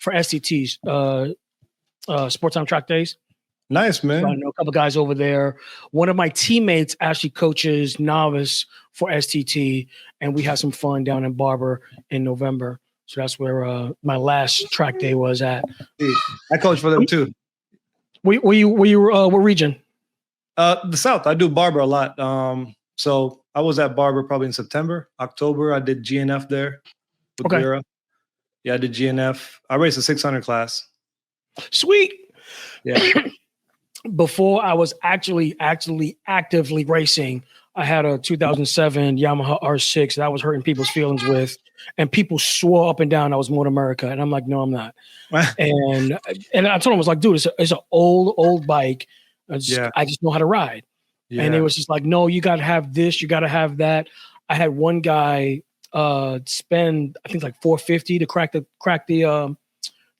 for STTs, Sports Time Track Days. Nice, man. So I know a couple guys over there. One of my teammates actually coaches novice for STT, and we had some fun down in Barber in November. So that's where my last track day was at. I coach for them too. Were you what region? The South. I do Barber a lot. So I was at Barber probably in September, October. I did GNF there with Vera. Yeah, I did GNF. I raced a 600 class. Sweet. Yeah. Before I was actually actively racing, I had a 2007 Yamaha R6 that I was hurting people's feelings with, and people swore up and down I was Motor America, and I'm like, no, I'm not. and I told them, I was like, dude, it's an old bike. I just know how to ride. Yeah. And it was just like, no, you got to have this, you got to have that. I had one guy spend, I think, like $450 to crack the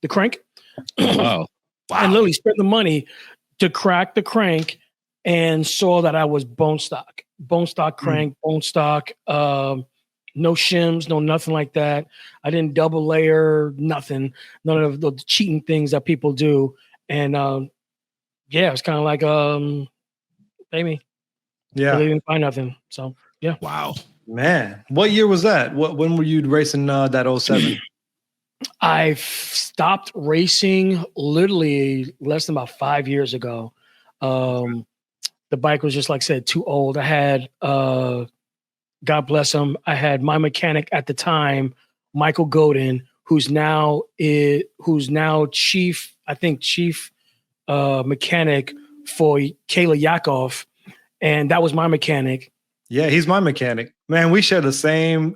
crank. Wow. And literally spent the money to crack the crank, and saw that I was bone stock crank, bone stock, no shims, no nothing like that. I didn't double layer, nothing, none of the cheating things that people do. And it's kind of like maybe. Yeah, they didn't find nothing. So yeah. Wow, man, what year was that? When were you racing that 07? I stopped racing literally less than about 5 years ago. The bike was just, like I said, too old. I had, God bless him, I had my mechanic at the time, Michael Godin, who's now chief mechanic for Kayla Yakov, and that was my mechanic. Yeah, he's my mechanic. Man, we share the same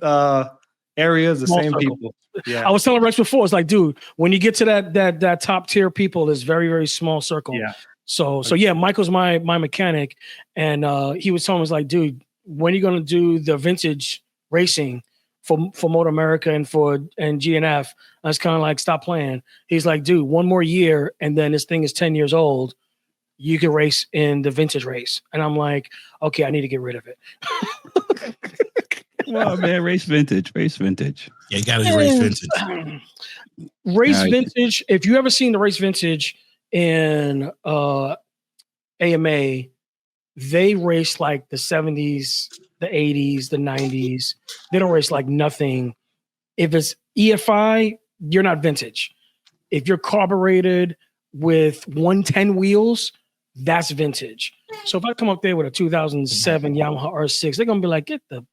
areas, the same people. Yeah. I was telling Rex before, it's like, dude, when you get to that top tier people, it's very, very small circle. Yeah. So yeah, Michael's my mechanic, and he was telling me, like, dude, when are you gonna do the vintage racing for Motor America and GNF? I was kind of like, stop playing. He's like, dude, one more year, and then this thing is 10 years old. You can race in the vintage race. And I'm like, okay, I need to get rid of it. Well, man, race vintage. Yeah, you got to race vintage. Vintage. If you ever seen the race vintage in AMA, they race like the 70s, the 80s, the 90s. They don't race like nothing. If it's EFI, you're not vintage. If you're carbureted with 110 wheels, that's vintage. So if I come up there with a 2007 Yamaha R6, they're gonna be like, get the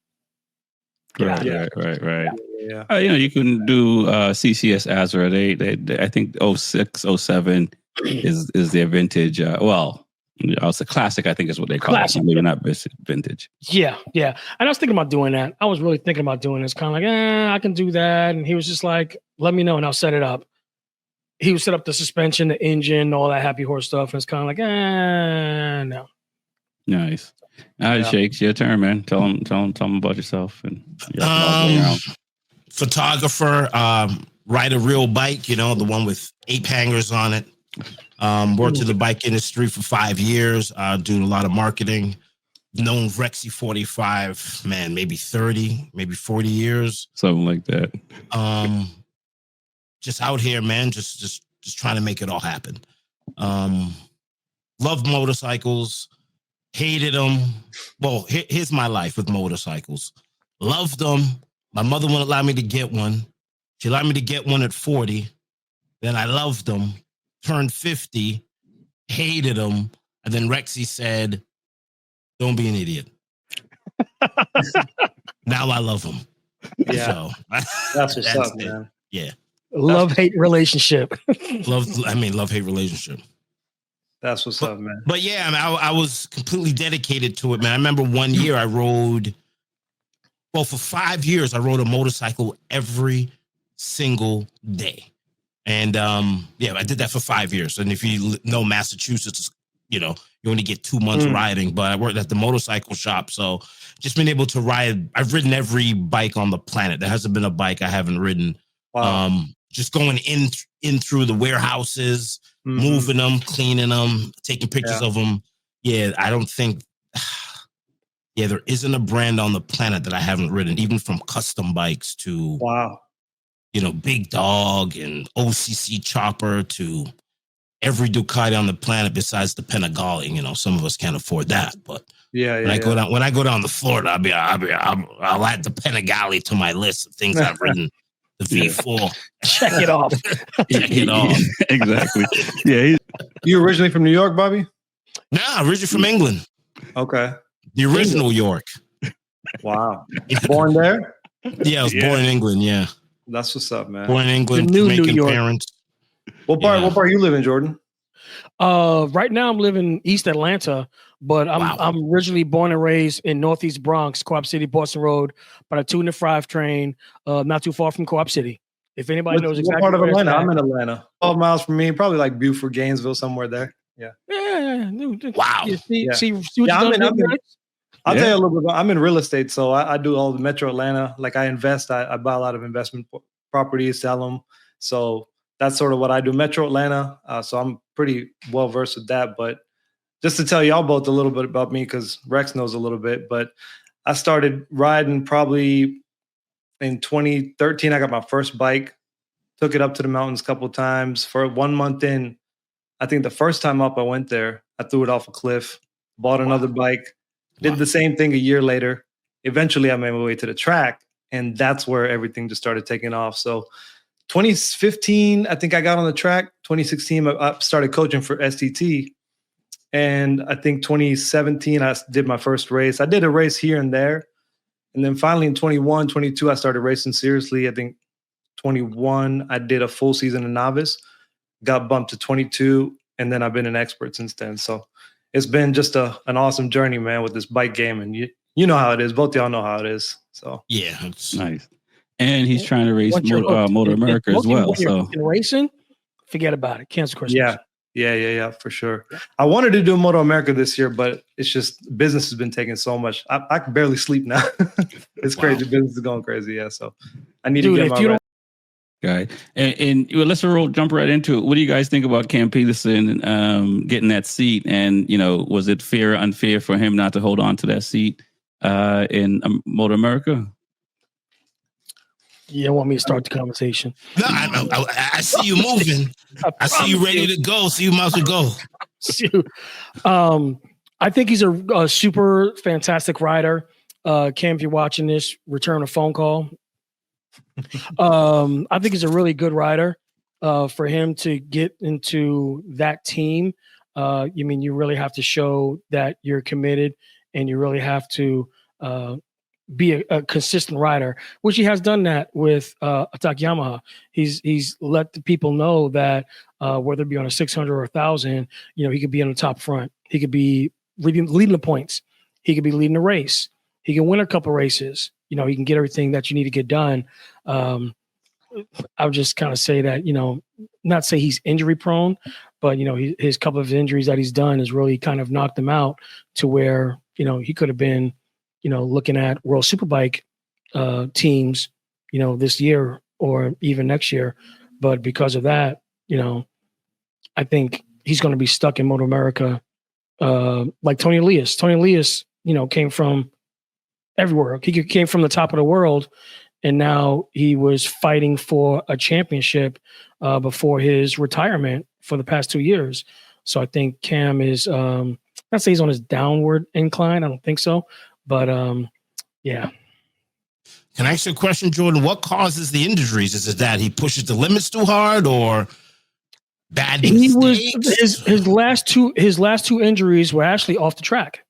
Right. Yeah. You can do CCS Azra. They I think 06, 07 is their vintage. It's a classic, I think is what they call it. Maybe not vintage. Yeah. And I was thinking about doing that. I was really thinking about doing this. Kind of like, I can do that. And he was just like, let me know and I'll set it up. He would set up the suspension, the engine, all that happy horse stuff. And it's kind of like, no. Nice. All right, Shakes, your turn, man. Tell them about yourself. And photographer, ride a real bike, the one with 8 hangers on it. Worked in the bike industry for 5 years, doing a lot of marketing. Known Rexy Fortyfive, man, maybe 30, maybe 40 years. Something like that. Just out here, man, just trying to make it all happen. Loved motorcycles. Hated them. Well, here's my life with motorcycles. Loved them. My mother wouldn't allow me to get one. She allowed me to get one at 40. Then I loved them. Turned 50. Hated them. And then Rexy said, don't be an idiot. Now I love them. Yeah. So, that's what's up, man. Yeah. Love-hate relationship. Love-hate relationship. That's what's up, man. But yeah, I was completely dedicated to it, man. I remember one year I rode, for 5 years, I rode a motorcycle every single day. And I did that for 5 years. And if you know Massachusetts, you only get 2 months riding, but I worked at the motorcycle shop. So just been able to ride. I've ridden every bike on the planet. There hasn't been a bike I haven't ridden. Wow. Just going in through the warehouses, moving them, cleaning them, taking pictures of them. Yeah, I don't think, there isn't a brand on the planet that I haven't ridden, even from custom bikes to Big Dog and OCC Chopper to every Ducati on the planet besides the Panigale. Some of us can't afford that, but when I go down to Florida, I'll add the Panigale to my list of things I've ridden. The V4. Check it off. Check it off. Exactly. Yeah. You originally from New York, Bobby? Nah, originally from England. Okay. The original York. Wow. Born there? Yeah, I was born in England. Yeah. That's what's up, man. Born in England, The new New Jamaican York. parents. What part you live in, Jordan? Right now I'm living in East Atlanta, but I'm originally born and raised in Northeast Bronx, Co-op City, Boston Road, by the 2 and the 5 train, not too far from Co-op City. If anybody knows exactly what part of where Atlanta, it's at. I'm in Atlanta. 12 miles from me, probably like Buford, Gainesville, somewhere there. Yeah. Yeah. Wow. See what you done, I'll tell you a little bit. I'm in real estate, so I do all the Metro Atlanta. Like I invest, I buy a lot of investment properties, sell them. So that's sort of what I do. Metro Atlanta. So I'm pretty well versed with that. But just to tell y'all both a little bit about me, because Rex knows a little bit. But I started riding probably in 2013. I got my first bike, took it up to the mountains a couple of times. For 1 month in, I think the first time up I went there, I threw it off a cliff, bought another bike. Did the same thing a year later. Eventually, I made my way to the track, and that's where everything just started taking off. So 2015, I think I got on the track. 2016, I started coaching for STT. And I think 2017, I did my first race. I did a race here and there. And then finally in 21, 22, I started racing seriously. I think 21, I did a full season of novice, got bumped to 22, and then I've been an expert since then. So it's been just an awesome journey, man, with this bike game. And you know how it is. Both y'all know how it is. So yeah, it's nice. And he's trying to race Motor America as well. So in racing, forget about it. Cancel Christmas. Yeah, for sure. I wanted to do Moto America this year, but it's just business has been taking so much. I can barely sleep now. It's crazy. Business is going crazy. Yeah, so I need to get my guy. And let's jump right into it. What do you guys think about Cam Peterson getting that seat? And was it fair or unfair for him not to hold on to that seat in Moto America? You don't want me to start the conversation. No, I see you moving. I see you ready to go. So you might as well go. I think he's a super fantastic rider. Cam, if you're watching this, return a phone call. I think he's a really good rider. For him to get into that team, you really have to show that you're committed, and you really have to be a consistent rider, which he has done that with Attack Yamaha. He's let the people know that whether it be on a 600 or 1,000, he could be on the top front. He could be leading the points. He could be leading the race. He can win a couple races. He can get everything that you need to get done. I would just kind of say that, not say he's injury prone, but, his couple of injuries that he's done has really kind of knocked him out to where, he could have been, looking at World Superbike teams, this year or even next year. But because of that, I think he's going to be stuck in Moto America like Tony Elias. Tony Elias, came from everywhere. He came from the top of the world, and now he was fighting for a championship before his retirement for the past 2 years. So I think Cam is, not say he's on his downward incline. I don't think so. But yeah. Can I ask you a question, Jordan? What causes the injuries? Is it that he pushes the limits too hard, or bad mistakes? His last two injuries were actually off the track.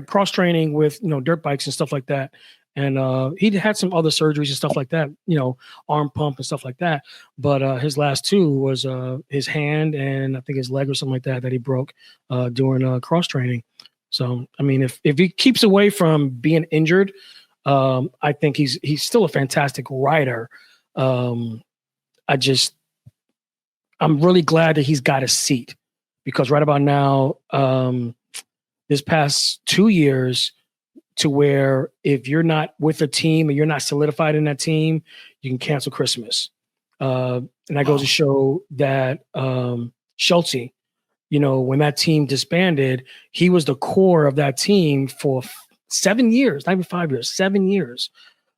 Cross training with dirt bikes and stuff like that. And he had some other surgeries and stuff like that, arm pump and stuff like that. But his last two was his hand and I think his leg or something like that he broke during cross training. So, if he keeps away from being injured, I think he's still a fantastic rider. I'm really glad that he's got a seat, because right about now, this past 2 years, to where if you're not with a team and you're not solidified in that team, you can cancel Christmas. And that goes to show that Schulte, when that team disbanded, he was the core of that team for 7 years, not even 5 years, 7 years.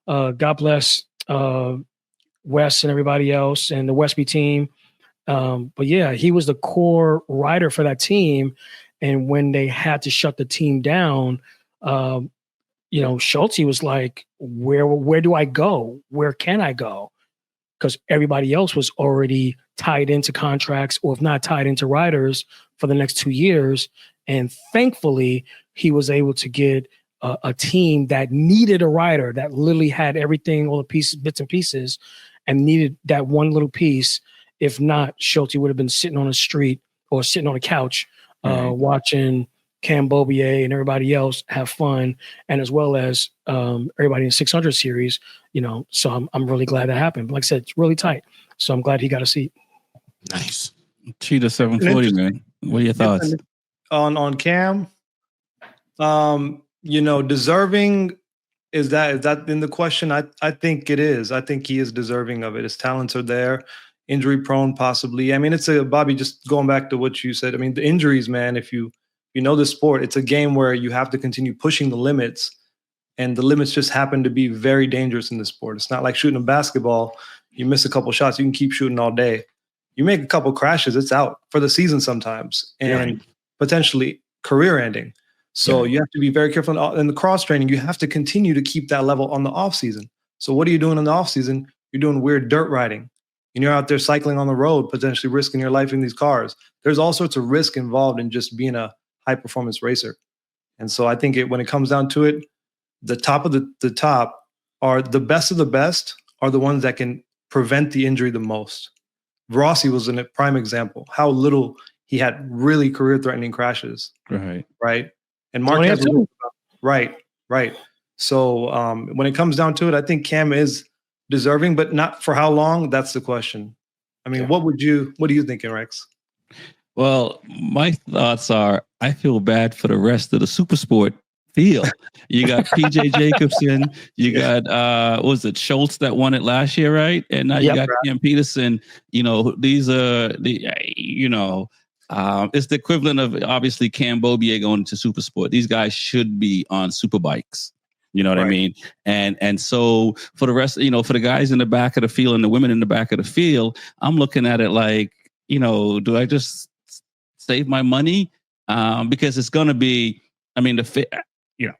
God bless Wes and everybody else and the Westby team. But yeah, he was the core rider for that team. And when they had to shut the team down, Schulte was like, where do I go? Where can I go? Because everybody else was already tied into contracts, or if not tied into riders for the next 2 years. And thankfully, he was able to get a team that needed a rider, that literally had everything, all the pieces, bits and pieces, and needed that one little piece. If not, Schulte would have been sitting on the street or sitting on a couch watching Cam Bobier and everybody else have fun, and as well as everybody in the 600 series, so I'm really glad that happened. Like I said, it's really tight. So I'm glad he got a seat. Nice. Cheetah 740, man. What are your thoughts? On Cam, deserving, is that in the question? I think it is. I think he is deserving of it. His talents are there. Injury prone, possibly. I mean, Bobby, just going back to what you said. I mean, the injuries, man, if you know the sport, it's a game where you have to continue pushing the limits, and the limits just happen to be very dangerous in the sport. It's not like shooting a basketball. You miss a couple shots, you can keep shooting all day. You make a couple crashes, it's out for the season sometimes, and potentially career ending. So you have to be very careful in the cross training. You have to continue to keep that level on the off season. So what are you doing in the off season? You're doing weird dirt riding, and you're out there cycling on the road, potentially risking your life in these cars. There's all sorts of risk involved in just being a high performance racer. And so I think when it comes down to it, the top of the top are the best of the best are the ones that can prevent the injury the most. Rossi was a prime example, how little he had really career-threatening crashes. Right. And Marquez, right. So when it comes down to it, I think Cam is deserving, but not for how long. That's the question. I mean, what are you thinking, Rex? Well, my thoughts are, I feel bad for the rest of the super sport field. You got PJ Jacobson, you got was it Schultz that won it last year, right? And now you got Cam Peterson. These are it's the equivalent of obviously Cam Bobier going to super sport. These guys should be on super bikes. You know what I mean? And so for the rest, for the guys in the back of the field and the women in the back of the field, I'm looking at it like, do I just save my money? Because it's going to be, I mean,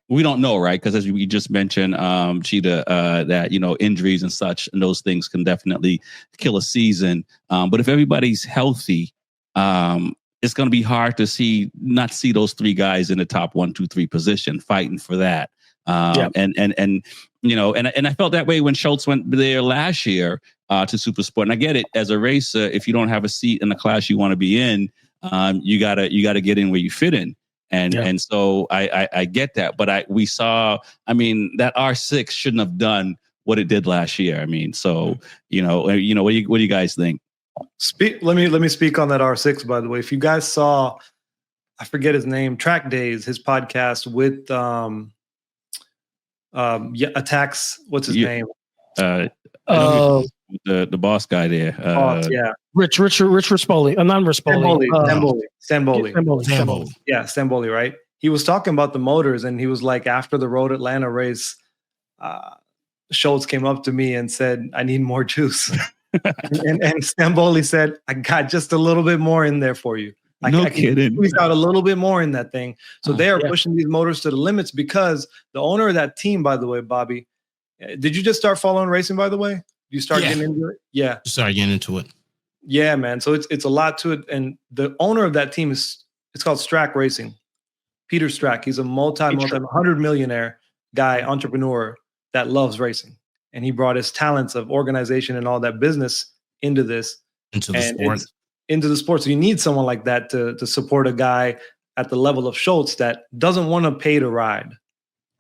we don't know, right? Because as we just mentioned, Cheetah, that, injuries and such, and those things can definitely kill a season. But if everybody's healthy, it's going to be hard to not see those three guys in the top 1, 2, 3 position fighting for that. And I felt that way when Schultz went there last year to Super Sport. And I get it, as a racer, if you don't have a seat in the class you want to be in, you gotta get in where you fit in. And so I get that, but we saw, I mean, that R6 shouldn't have done what it did last year. I mean, so what do you guys think? Let me speak on that R6, by the way. If you guys saw, I forget his name, Track Days, his podcast with Attacks, what's his name? The boss guy there. Rich Rispoli. Not Rispoli. Stamboli. Yeah, Stamboli, right? He was talking about the motors, and he was like, after the Road Atlanta race, Schultz came up to me and said, I need more juice. and Stamboli said, I got just a little bit more in there for you. I kidding. We got a little bit more in that thing. So they are pushing these motors to the limits, because the owner of that team, by the way, Bobby, did you just start following racing, by the way? Did you start getting into it? Yeah. Started getting into it. Yeah, man. So it's a lot to it. And the owner of that team it's called Strack Racing. Peter Strack. He's a multi 100-millionaire guy, entrepreneur that loves racing. And he brought his talents of organization and all that business into this. Into the sport. So you need someone like that to support a guy at the level of Schultz that doesn't want to pay to ride,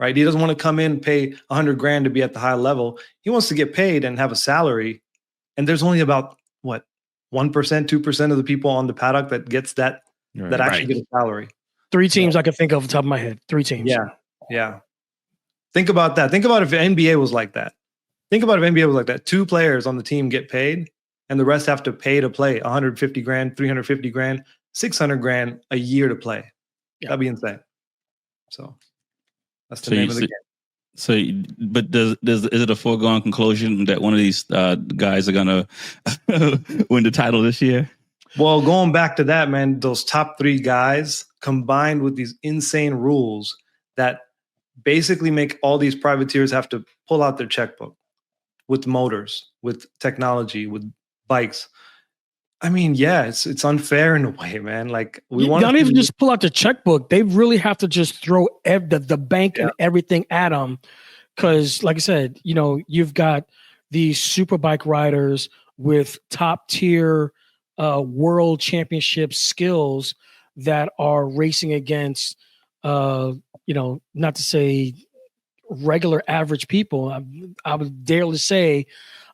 right? He doesn't want to come in and pay $100,000 to be at the high level. He wants to get paid and have a salary. And there's only about 1%, 2% of the people on the paddock that gets that actually get a salary. 3 teams I can think of off the top of my head. 3 teams. Yeah. Think about that. Think about if the NBA was like that. 2 players on the team get paid, and the rest have to pay to play $150,000, $350,000, $600,000 a year to play. That'd be insane. So that's the name of the game. So, but is it a foregone conclusion that one of these guys are gonna win the title this year? Well, going back to that, man, those top 3 guys combined with these insane rules that basically make all these privateers have to pull out their checkbook with motors, with technology, with bikes. I mean, yeah, it's unfair in a way, man. Like we want not even just pull out the checkbook. They really have to just throw the bank and everything at them. Because, like I said, you've got these super bike riders with top tier world championship skills that are racing against, not to say regular average people. I would dare to say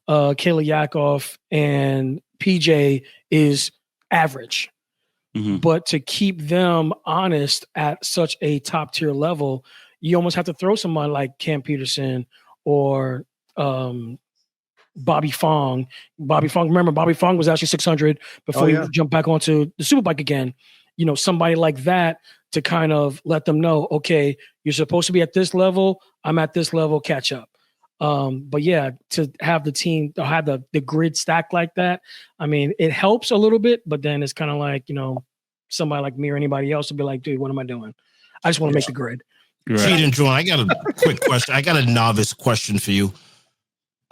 Kayla Yakov and PJ is average. Mm-hmm. But to keep them honest at such a top tier level, you almost have to throw someone like Cam Peterson or Bobby Fong. Remember, Bobby Fong was actually 600 before he jumped back onto the Superbike again. Somebody like that to kind of let them know, okay, you're supposed to be at this level. I'm at this level, catch up. But yeah, to have the team, to have the grid stacked like that, I mean, it helps a little bit, but then it's kind of like, somebody like me or anybody else will be like, dude, what am I doing? I just want to make the grid. Right. Cheetah and John, I got a quick question. I got a novice question for you.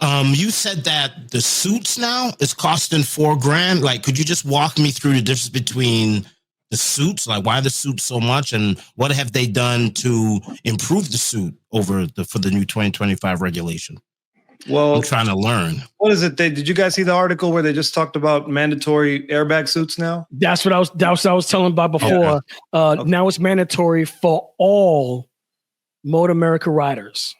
You said that the suits now is costing $4,000. Like, could you just walk me through the difference between the suits? Like, why the suits so much, and what have they done to improve the suit for the new 2025 regulation? Well, I'm trying to learn. What is it? Did you guys see the article where they just talked about mandatory airbag suits now? That's what I was telling about before. Okay. Now it's mandatory for all Motor America riders.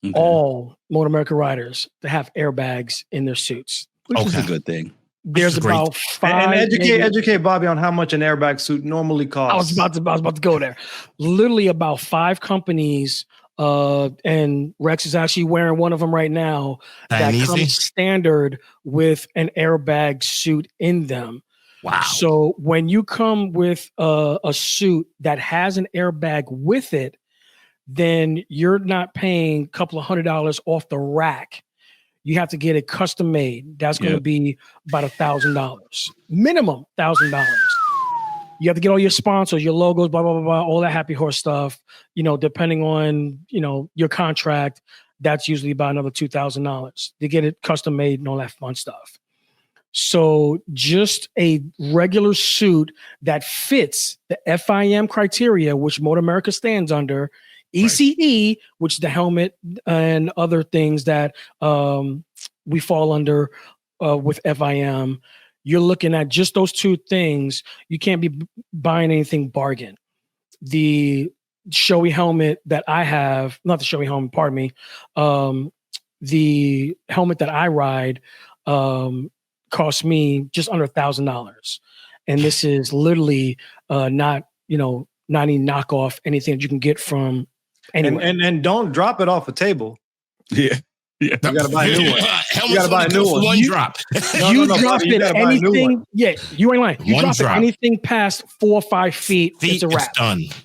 Okay. All Motor America riders to have airbags in their suits, which is a good thing. There's about 5. And educate Bobby on how much an airbag suit normally costs. I was about to go there. Literally about 5 companies, and Rex is actually wearing one of them right now. That comes standard with an airbag suit in them. Wow! So when you come with a suit that has an airbag with it, then you're not paying a couple of $100 off the rack. You have to get it custom made. That's going to be about $1,000 minimum. $1,000. You have to get all your sponsors, your logos, blah blah blah blah, all that happy horse stuff. Depending on your contract, that's usually about another $2,000 to get it custom made and all that fun stuff. So just a regular suit that fits the FIM criteria, which Motor America stands under. ECE, which is the helmet and other things that we fall under with FIM. You're looking at just those 2 things. You can't be buying anything bargain. The Shoei helmet that I have, not the Shoei helmet, pardon me. The helmet that I ride cost me just under $1,000. And this is literally not any knockoff, anything that you can get from anywhere. And don't drop it off a table. Yeah. You gotta buy a new one. You gotta buy a new one. One drop. You drop it anything. Yeah, you ain't lying. You drop it anything past 4 or 5 feet. It's a wrap.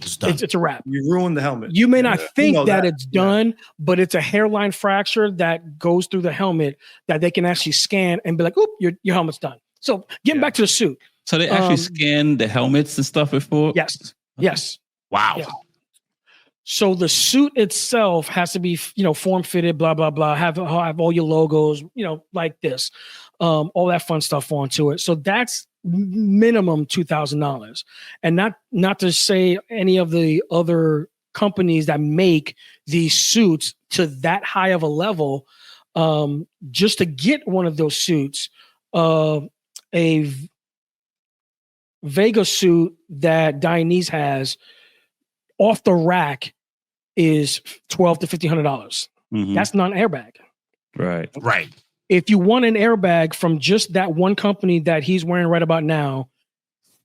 It's done. It's a wrap. You ruined the helmet. You may not think that it's done, but it's a hairline fracture that goes through the helmet that they can actually scan and be like, "Oop, your helmet's done." So getting back to the suit. So they actually scan the helmets and stuff before. Yes. Yes. Wow. Yeah. So the suit itself has to be, form fitted, blah, blah, blah, have all your logos, like this, all that fun stuff onto it. So that's minimum $2,000. And not to say any of the other companies that make these suits to that high of a level, just to get one of those suits, a Vega suit that Dionese has off the rack is $1,200 to $1,500. Mm-hmm. That's not an airbag. Right. If you want an airbag from just that one company that he's wearing right about now,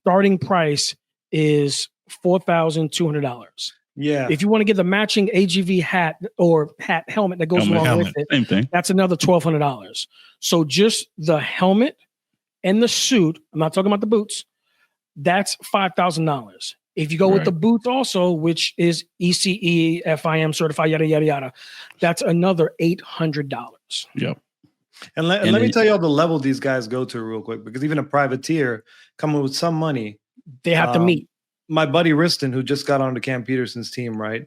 starting price is $4,200. Yeah. If you want to get the matching AGV hat or helmet that goes along with it, same thing. That's another $1,200. So just the helmet and the suit, I'm not talking about the boots, that's $5,000. If you go with the boots also, which is ECE, FIM certified, yada, yada, yada, that's another $800. Yep. And let me tell you all the level these guys go to real quick, because even a privateer coming with some money, they have to meet. My buddy Riston, who just got onto Cam Peterson's team, right?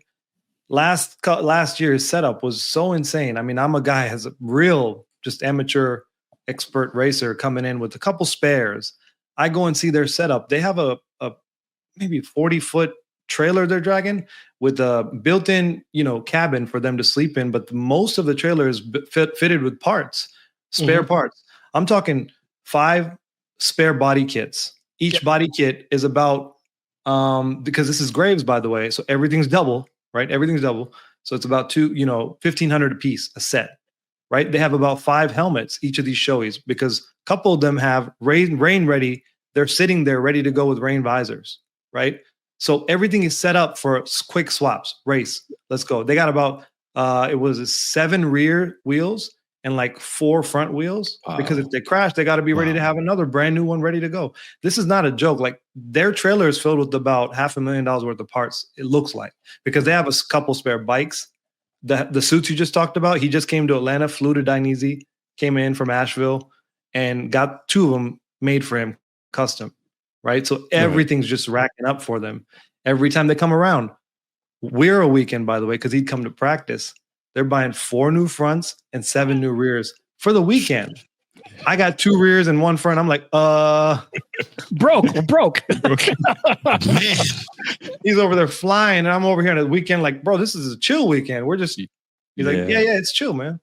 Last year's setup was so insane. I mean, I'm a guy has a real just amateur expert racer coming in with a couple spares. I go and see their setup. They have a maybe 40-foot trailer they're dragging with a built-in, cabin for them to sleep in. But most of the trailer is fitted with parts, spare parts. I'm talking 5 spare body kits. Each body kit is about, because this is Graves, by the way, so everything's double, right? Everything's double. So it's about $1,500 a piece, a set, right? They have about 5 helmets, each of these showies, because a couple of them have rain ready. They're sitting there ready to go with rain visors, right? So everything is set up for quick swaps, race. Let's go. They got about, it was 7 rear wheels and like 4 front wheels, because if they crash, they got to be ready to have another brand new one ready to go. This is not a joke. Like, their trailer is filled with about $500,000 worth of parts. It looks like, because they have a couple spare bikes. The suits you just talked about, he just came to Atlanta, flew to Dainese, came in from Asheville, and got 2 of them made for him, custom, right? So everything's just racking up for them every time they come around. We're a weekend, by the way, because he'd come to practice. They're buying 4 new fronts and 7 new rears for the weekend. I got 2 rears and 1 front. I'm like, broke. Man. He's over there flying, and I'm over here on the weekend like, bro, this is a chill weekend. We're just, he's like, yeah, it's chill, man.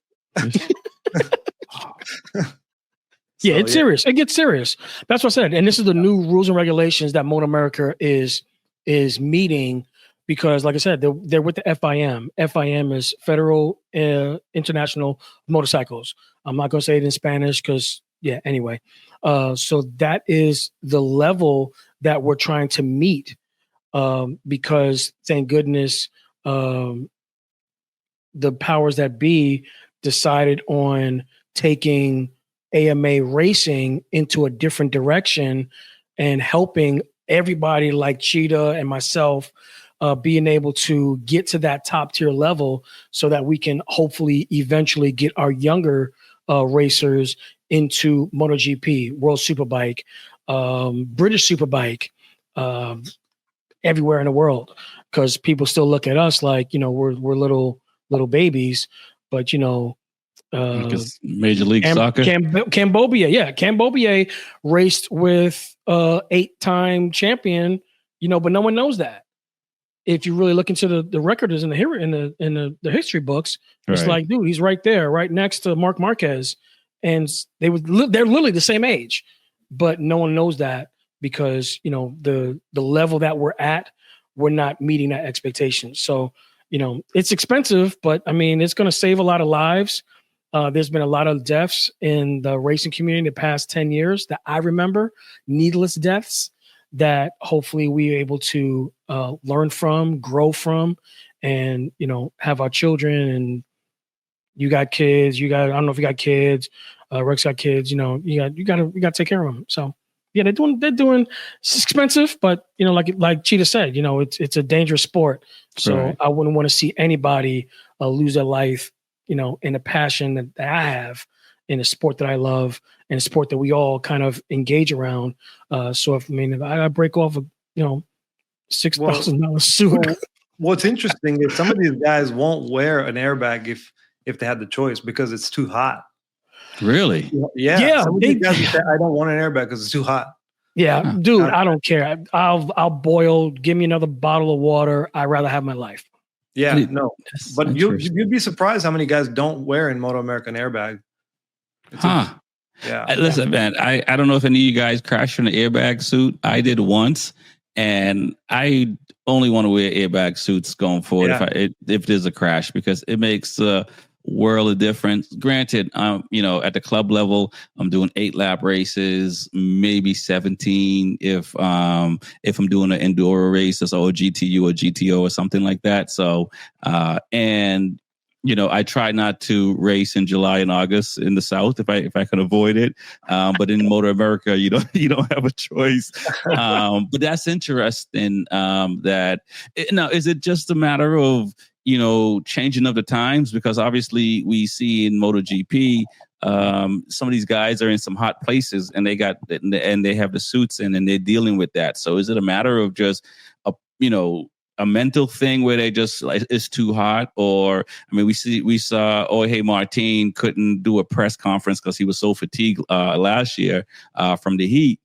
Yeah, it's serious. It gets serious. That's what I said. And this is the new rules and regulations that Motor America is meeting, because, like I said, they're with the FIM. FIM is Federal International Motorcycles. I'm not going to say it in Spanish because, anyway. So that is the level that we're trying to meet, because, thank goodness, the powers that be decided on taking AMA racing into a different direction and helping everybody like Cheetah and myself being able to get to that top tier level, so that we can hopefully eventually get our younger racers into MotoGP, World Superbike, British Superbike, everywhere in the world, because people still look at us like, we're little babies, but Major League Soccer. Cambodia raced with 8-time champion, but no one knows that. If you really look into the records in the history books, it's like, dude, he's right there, right next to Mark Marquez, and they're literally the same age, but no one knows that, because the level that we're at, we're not meeting that expectation. So it's expensive, but I mean, it's going to save a lot of lives. There's been a lot of deaths in the racing community the past 10 years that I remember, needless deaths, that hopefully we're able to learn from, grow from, and, have our children. And you got kids, I don't know if you got kids, Rex got kids, you got to take care of them. So yeah, they're doing, it's expensive, but like Cheetah said, it's a dangerous sport. So I wouldn't want to see anybody lose their life, in a passion that I have, in a sport that I love, and a sport that we all kind of engage around. So if I break off a $6,000 suit. What's interesting is some of these guys won't wear an airbag if they had the choice, because it's too hot. Really? Yeah. Some of these guys say, I don't want an airbag because it's too hot. Yeah, dude, I don't care. I'll boil. Give me another bottle of water. I'd rather have my life. Yeah, no. But you'd be surprised how many guys don't wear in Moto American airbag. Yeah. Listen, man, I don't know if any of you guys crashed in an airbag suit. I did once, and I only want to wear airbag suits going forward if there's a crash, because it makes a world of difference. Granted, at the club level, I'm doing 8-lap races, maybe 17 if I'm doing an enduro race, or GTU or GTO or something like that. So, and I try not to race in July and August in the South if I can avoid it. But in Motor America, you don't have a choice. But that's interesting. Now, is it just a matter of changing of the times? Because obviously we see in MotoGP, some of these guys are in some hot places and they have the suits in and they're dealing with that. So is it a matter of just a mental thing where they just like it's too hot? Or I mean, we saw Jorge Martin couldn't do a press conference because he was so fatigued last year from the heat.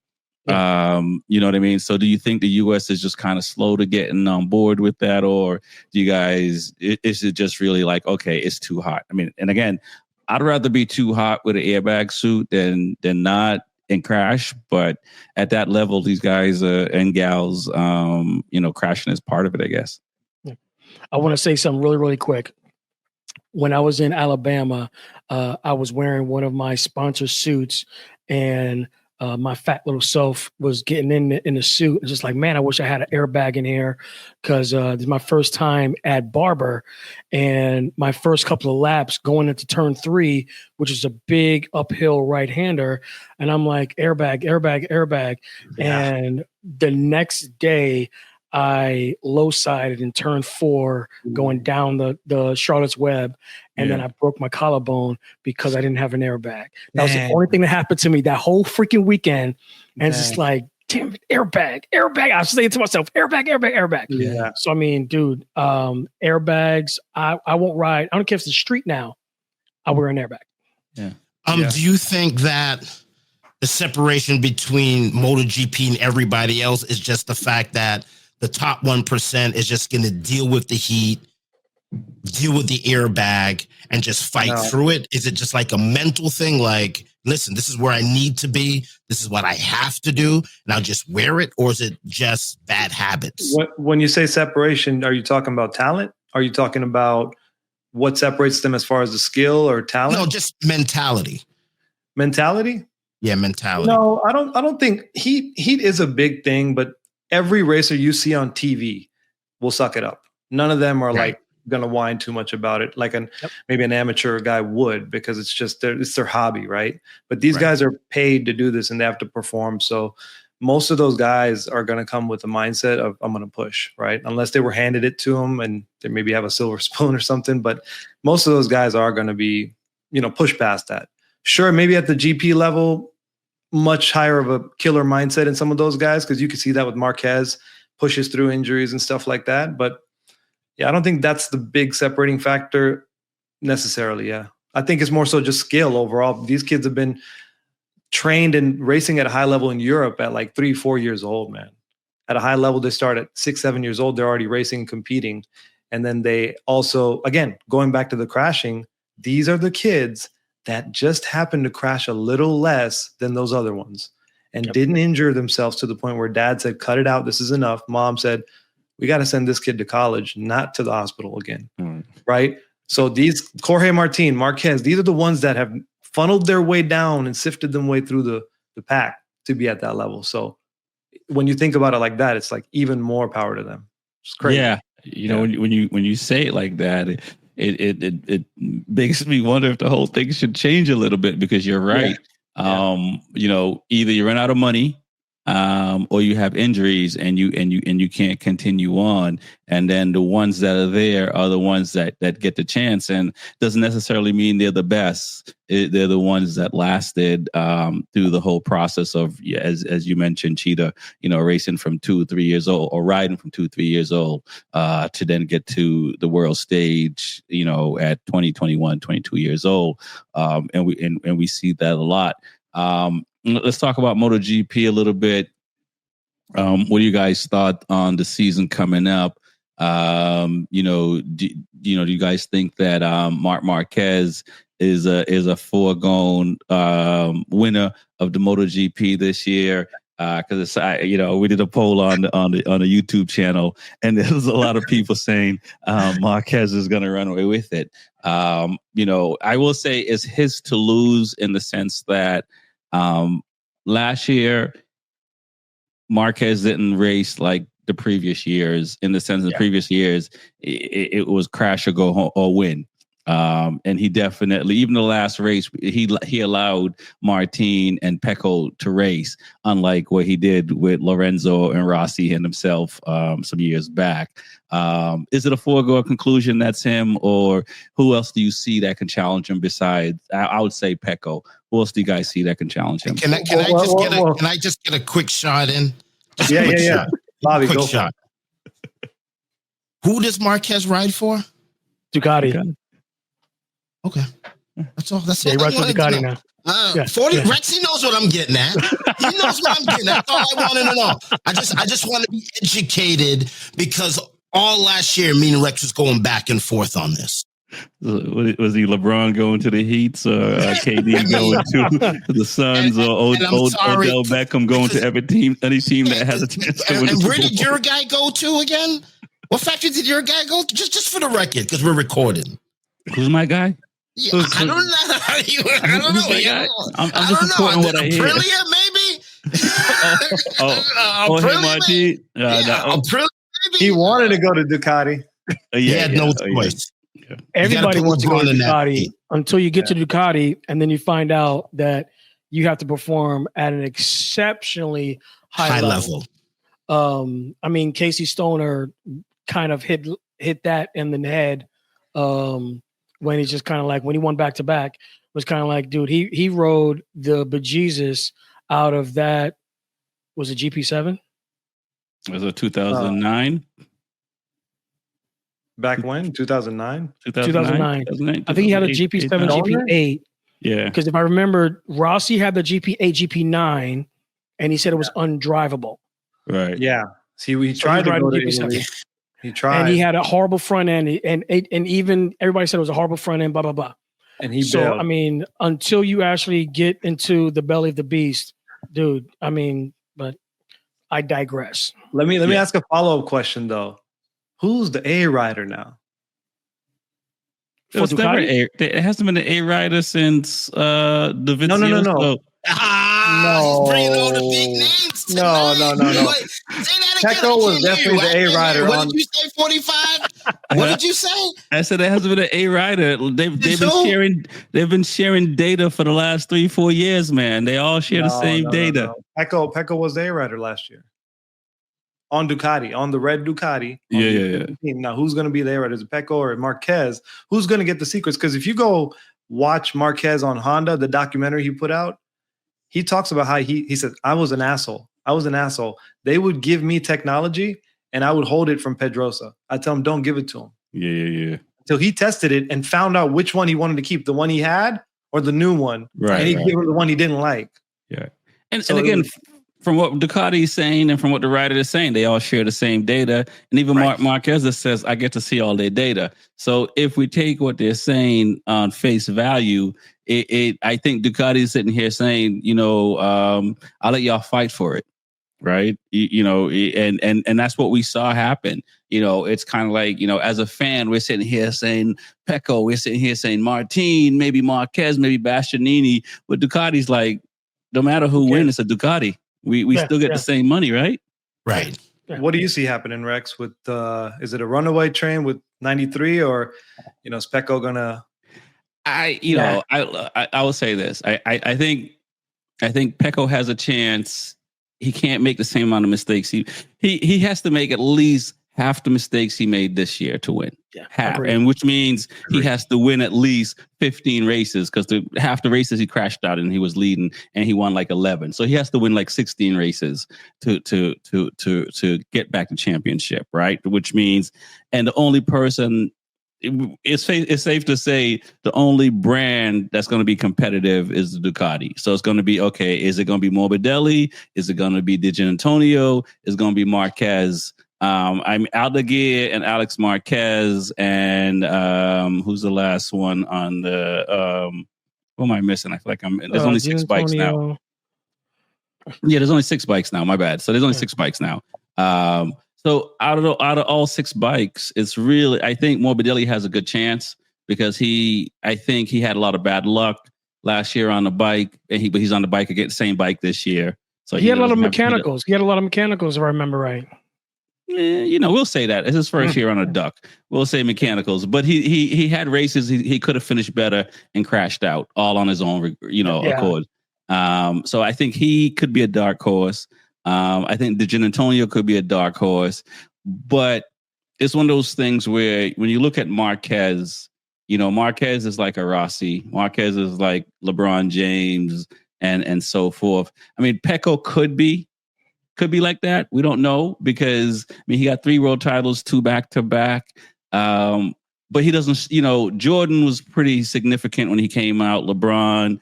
Yeah. You know what I mean? So do you think the US is just kind of slow to getting on board with that? Or do you guys, is it just really like, okay, it's too hot? I mean, and again, I'd rather be too hot with an airbag suit than not and crash. But at that level, these guys and gals, crashing is part of it, I guess. I want to say something really, really quick. When I was in Alabama, I was wearing one of my sponsor suits, and my fat little self was getting in the suit. It's just like, man, I wish I had an airbag in here, because this is my first time at Barber, and my first couple of laps going into turn 3, which is a big uphill right-hander. And I'm like, airbag. Yeah. And the next day, I low-sided in turn 4 going down the Charlotte's Web, and then I broke my collarbone because I didn't have an airbag. That was the only thing that happened to me that whole freaking weekend. And it's just like, damn it, airbag. I was saying to myself, airbag. Yeah. So, I mean, dude, airbags, I won't ride. I don't care if it's the street now. I'll wear an airbag. Yeah. Do you think that the separation between MotoGP and everybody else is just the fact that the top 1% is just going to deal with the heat, deal with the airbag, and just fight through it? Is it just like a mental thing? Like, listen, this is where I need to be. This is what I have to do, and I'll just wear it? Or is it just bad habits? When you say separation, are you talking about talent? Are you talking about what separates them as far as the skill or talent? No, just mentality. Mentality? Yeah, mentality. No, I don't think heat is a big thing, but every racer you see on TV will suck it up. None of them are like going to whine too much about it, like maybe an amateur guy would, because it's just it's their hobby, right? But these guys are paid to do this and they have to perform. So most of those guys are going to come with the mindset of, I'm going to push, right? Unless they were handed it to them and they maybe have a silver spoon or something. But most of those guys are going to be, push past that. Sure, maybe at the GP level, much higher of a killer mindset in some of those guys, because you can see that with Marquez, pushes through injuries and stuff like that. But yeah, I don't think that's the big separating factor necessarily. Yeah, I think it's more so just skill overall. These kids have been trained and racing at a high level in Europe at like 3-4 years old, man. At a high level, they start at 6-7 years old. They're already racing, competing. And then they also, again, going back to the crashing, these are the kids that just happened to crash a little less than those other ones and didn't injure themselves to the point where dad said, cut it out. This is enough. Mom said, we got to send this kid to college, not to the hospital again. Right. So these Jorge Martin, Marquez, these are the ones that have funneled their way down and sifted them way through the pack to be at that level. So when you think about it like that, it's like even more power to them. It's crazy. Yeah. When you say it like that, it makes me wonder if the whole thing should change a little bit, because you're right. Either you run out of money, or you have injuries and you can't continue on. And then the ones that are there are the ones that get the chance, and doesn't necessarily mean they're the best. They're the ones that lasted through the whole process of, as you mentioned, Cheetah, racing from 2-3 years old, or riding from 2-3 years old, to then get to the world stage, at 20, 21, 22 years old. And we see that a lot. Let's talk about MotoGP a little bit. What do you guys thought on the season coming up? Do you guys think that Marc Marquez is a foregone winner of the MotoGP this year? Because we did a poll on the YouTube channel, and there was a lot of people saying Marquez is going to run away with it. I will say it's his to lose, in the sense that last year Marquez didn't race like the previous years, in the sense of the previous years it was crash or go home or win. And he definitely, even the last race, he allowed Martin and Pecco to race, unlike what he did with Lorenzo and Rossi and himself some years back. Is it a foregone conclusion that's him, or who else do you see that can challenge him besides, I would say Pecco? Who else do you guys see that can challenge him? Can I just get a quick shot in? Yeah. Bobby, quick go shot. Who does Marquez ride for? Ducati. Okay. That's all. That's Yeah, he all I rides for wanted to Ducati know. now. 40 Rexy knows what I'm getting at. He knows what I'm getting at. That's all I wanted to know. I just want to be educated, because all last year, me and Rex was going back and forth on this. Was he LeBron going to the Heats, or KD going to the Suns, or Odell Beckham going to any team that has a chance to win? And where did your guy go to again? What factory did your guy go to? Just for the record, because we're recording. Who's my guy? Yeah, I don't know. I don't know. I'm just reporting what I hear. Aprilia, maybe? Hey, Marty. Aprilia, maybe? He wanted to go to Ducati. He had no choice. Yeah. Everybody wants to go to Ducati until you get to Ducati, and then you find out that you have to perform at an exceptionally high level. I mean, Casey Stoner kind of hit that in the head when he's just kind of like, when he won back-to-back, was kind of like, dude, he rode the bejesus out of that. Was it GP7? Was it 2009? Back when? 2009? 2009. I think he had a GP7, GP8. Yeah. Because if I remember, Rossi had the GP8, GP9, and he said it was undrivable. Right. Yeah. See, we tried to go to GP7. He tried. And he had a horrible front end. And even everybody said it was a horrible front end, blah, blah, blah. And he So, bailed. I mean, until you actually get into the belly of the beast, dude, I mean, but I digress. Let me ask a follow-up question, though. Who's the A rider now? It hasn't been an A rider since the Vizio. No. He's bringing all the big names tonight. No. Say that again. Pecco was definitely the A rider. What did you say, 45? What did you say? I said it hasn't been an A rider. They've been sharing data for the last 3-4 years, man. They all share the same data. No. Pecco was the A rider last year. On Ducati, on the red Ducati. Yeah. Now, who's going to be there? Is it Pecco or Marquez? Who's going to get the secrets? Because if you go watch Marquez on Honda, the documentary he put out, he talks about how he said, I was an asshole. They would give me technology and I would hold it from Pedrosa. I tell him, don't give it to him. Yeah. Until he tested it and found out which one he wanted to keep, the one he had or the new one. Right. And he'd give him the one he didn't like. Yeah. And again, from what Ducati is saying and from what the rider is saying, they all share the same data. And even Marquez says, I get to see all their data. So if we take what they're saying on face value, I think Ducati is sitting here saying, I'll let y'all fight for it. Right. And that's what we saw happen. It's kind of like, as a fan, we're sitting here saying Pecco, we're sitting here saying Martin, maybe Marquez, maybe Bastianini. But Ducati's like, no matter who wins, it's a Ducati. We still get the same money, right? Right. Yeah. What do you see happening, Rex? With is it a runaway train with 93, or is Pecco gonna? I will say this. I think Pecco has a chance. He can't make the same amount of mistakes. He has to make at least half the mistakes he made this year to win. Yeah, half, and which means he has to win at least 15 races, because half the races he crashed out and he was leading, and he won like 11. So he has to win like 16 races to get back to championship, right? Which means, and the only person. It's safe to say the only brand that's going to be competitive is the Ducati. So it's going to be, okay, is it going to be Morbidelli? Is it going to be Di Giannantonio? Is it going to be Marquez? I'm Aldeguer and Alex Marquez, and who's the last one on the what am I missing? I feel like there's only 6 bikes now. Yeah, there's only 6 bikes now. My bad. So there's only 6 bikes now. So out of all 6 bikes, it's really, I think Morbidelli has a good chance, because I think he had a lot of bad luck last year on the bike, but he's on the bike again, same bike this year. So he had a lot of mechanicals. He had a lot of mechanicals, if I remember right. we'll say that it's his first year on a duck. We'll say mechanicals, but he had races he could have finished better and crashed out all on his own, accord. So I think he could be a dark horse. I think DeGen Antonio could be a dark horse, but it's one of those things where when you look at Marquez, Marquez is like a Rossi, Marquez is like LeBron James, and so forth. I mean, Pecco could be like that. We don't know because he got 3 world titles, 2 back-to-back. But he doesn't, Jordan was pretty significant when he came out. LeBron,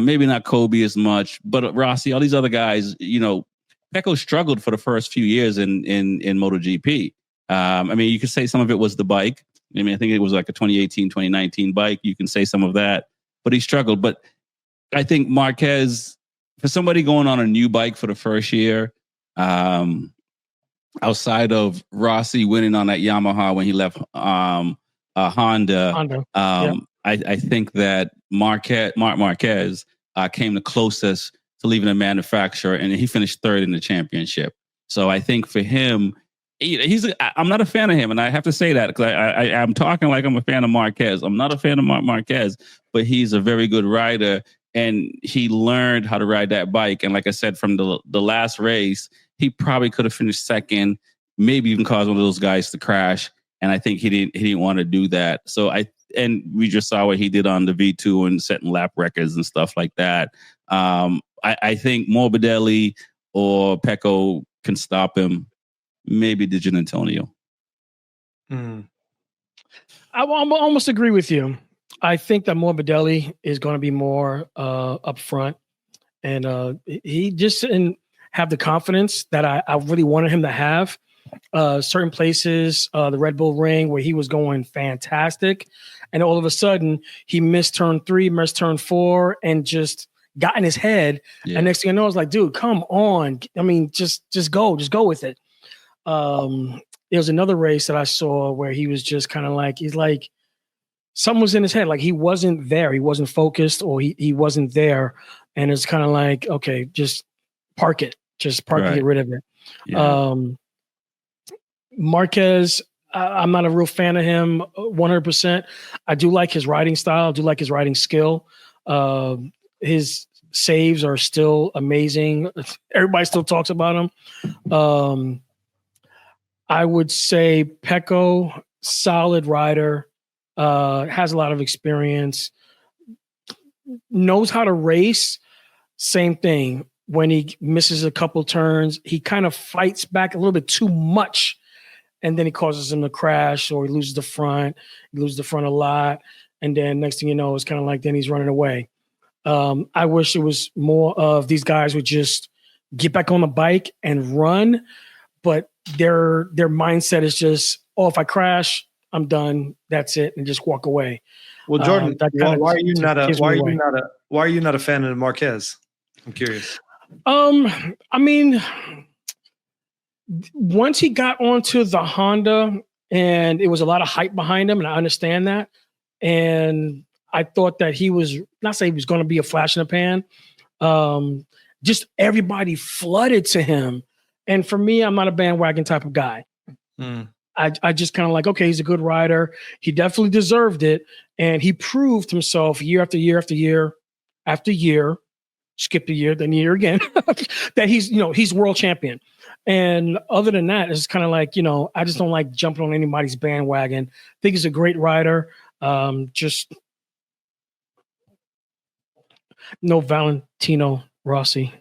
maybe not Kobe as much, but Rossi, all these other guys, Pecco struggled for the first few years in MotoGP. You could say some of it was the bike. I think it was like a 2018, 2019 bike. You can say some of that, but he struggled. But I think Marquez, for somebody going on a new bike for the first year, outside of Rossi winning on that Yamaha when he left Honda. I think that Marquez came the closest to leaving a manufacturer, and he finished 3rd in the championship. So I think for him, I'm not a fan of him, and I have to say that because I'm talking like I'm a fan of Marquez. I'm not a fan of Marquez, but he's a very good rider, and he learned how to ride that bike. And like I said, from the last race, he probably could have finished 2nd, maybe even caused one of those guys to crash. And I think he didn't want to do that. So and we just saw what he did on the V2 and setting lap records and stuff like that. I think Morbidelli or Pecco can stop him. Maybe DeGen Antonio. I almost agree with you. I think that Morbidelli is going to be more up front, and he just didn't have the confidence that I really wanted him to have. Certain places, the Red Bull Ring, where he was going fantastic, and all of a sudden he missed turn 3, missed turn 4, and just got in his head. Yeah. And next thing I know, I was like, dude, come on. Just go with it. There was another race that I saw where he was just kind of like, something was in his head. Like he wasn't there. He wasn't focused, or he wasn't there. And it's kind of like, okay, just park it. Just park it, get rid of it. Yeah. Marquez, I'm not a real fan of him 100%. I do like his riding style. I do like his riding skill. His saves are still amazing. Everybody still talks about him. I would say Pecco, solid rider, has a lot of experience, knows how to race. Same thing. When he misses a couple turns, he kind of fights back a little bit too much, and then he causes him to crash, or he loses the front. He loses the front a lot, and then next thing you know, it's kind of like then he's running away. I wish it was more of these guys would just get back on the bike and run, but their mindset is just, if I crash, I'm done. That's it, and just walk away. Well, Jordan, why are you not a fan of Marquez? I'm curious. Once he got onto the Honda, and it was a lot of hype behind him, and I understand that. And I thought that he was, not say he was going to be a flash in the pan. Just everybody flooded to him. And for me, I'm not a bandwagon type of guy. I just kind of like, okay, he's a good rider. He definitely deserved it. And he proved himself year after year after year after year, skipped a year, then a year again, that he's world champion. And other than that, it's kind of like, I just don't like jumping on anybody's bandwagon. I think he's a great rider. Just no Valentino Rossi.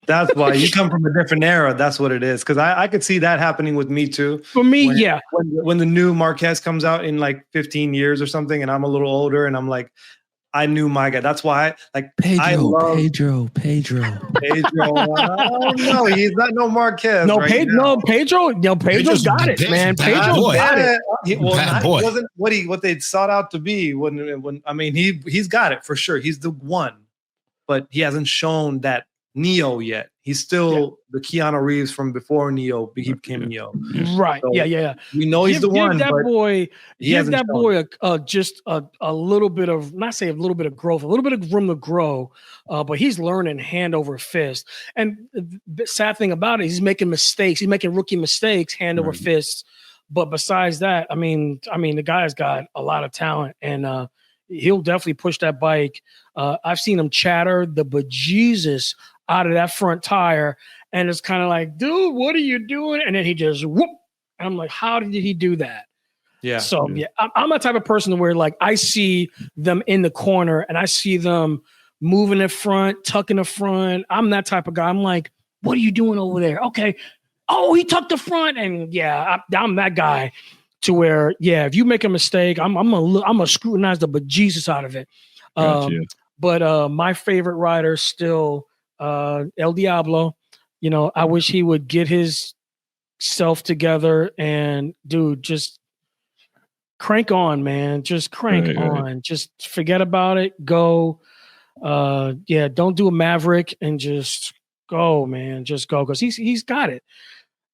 That's why you come from a different era. That's what it is. Because I could see that happening with me too. For me, yeah. When the new Marquez comes out in like 15 years or something, and I'm a little older, and I'm like, I knew my guy. That's why, Pedro. No, he's not no Marquez. Pedro's got it, man. Pedro's got it. Wasn't what they sought out to be. He's got it for sure. He's the one, but he hasn't shown that Neo yet. He's still the Keanu Reeves from before Neo. He became Neo. Right. So yeah. We know he's the one. That but boy. he Give hasn't that shown. boy just a little bit of, not say a little bit of growth, a little bit of room to grow. But he's learning hand over fist. And the sad thing about it, he's making mistakes. He's making rookie mistakes, hand over fist. But besides that, I mean, the guy's got a lot of talent, and he'll definitely push that bike. I've seen him chatter the bejesus out of that front tire, and it's kind of like, dude, what are you doing? And then he just whoop. And I'm like, how did he do that? Yeah. So I'm the type of person where like I see them in the corner and I see them moving in front, tucking the front. I'm that type of guy. I'm like, what are you doing over there? Okay. Oh, he tucked the front, and I'm that guy. To where, if you make a mistake, I'm gonna scrutinize the bejesus out of it. But my favorite rider still El Diablo. You know, I wish he would get his self together and dude, just crank on, man. Just crank on. Just forget about it. Go. Don't do a Maverick and just go, man. Just go, because he's got it.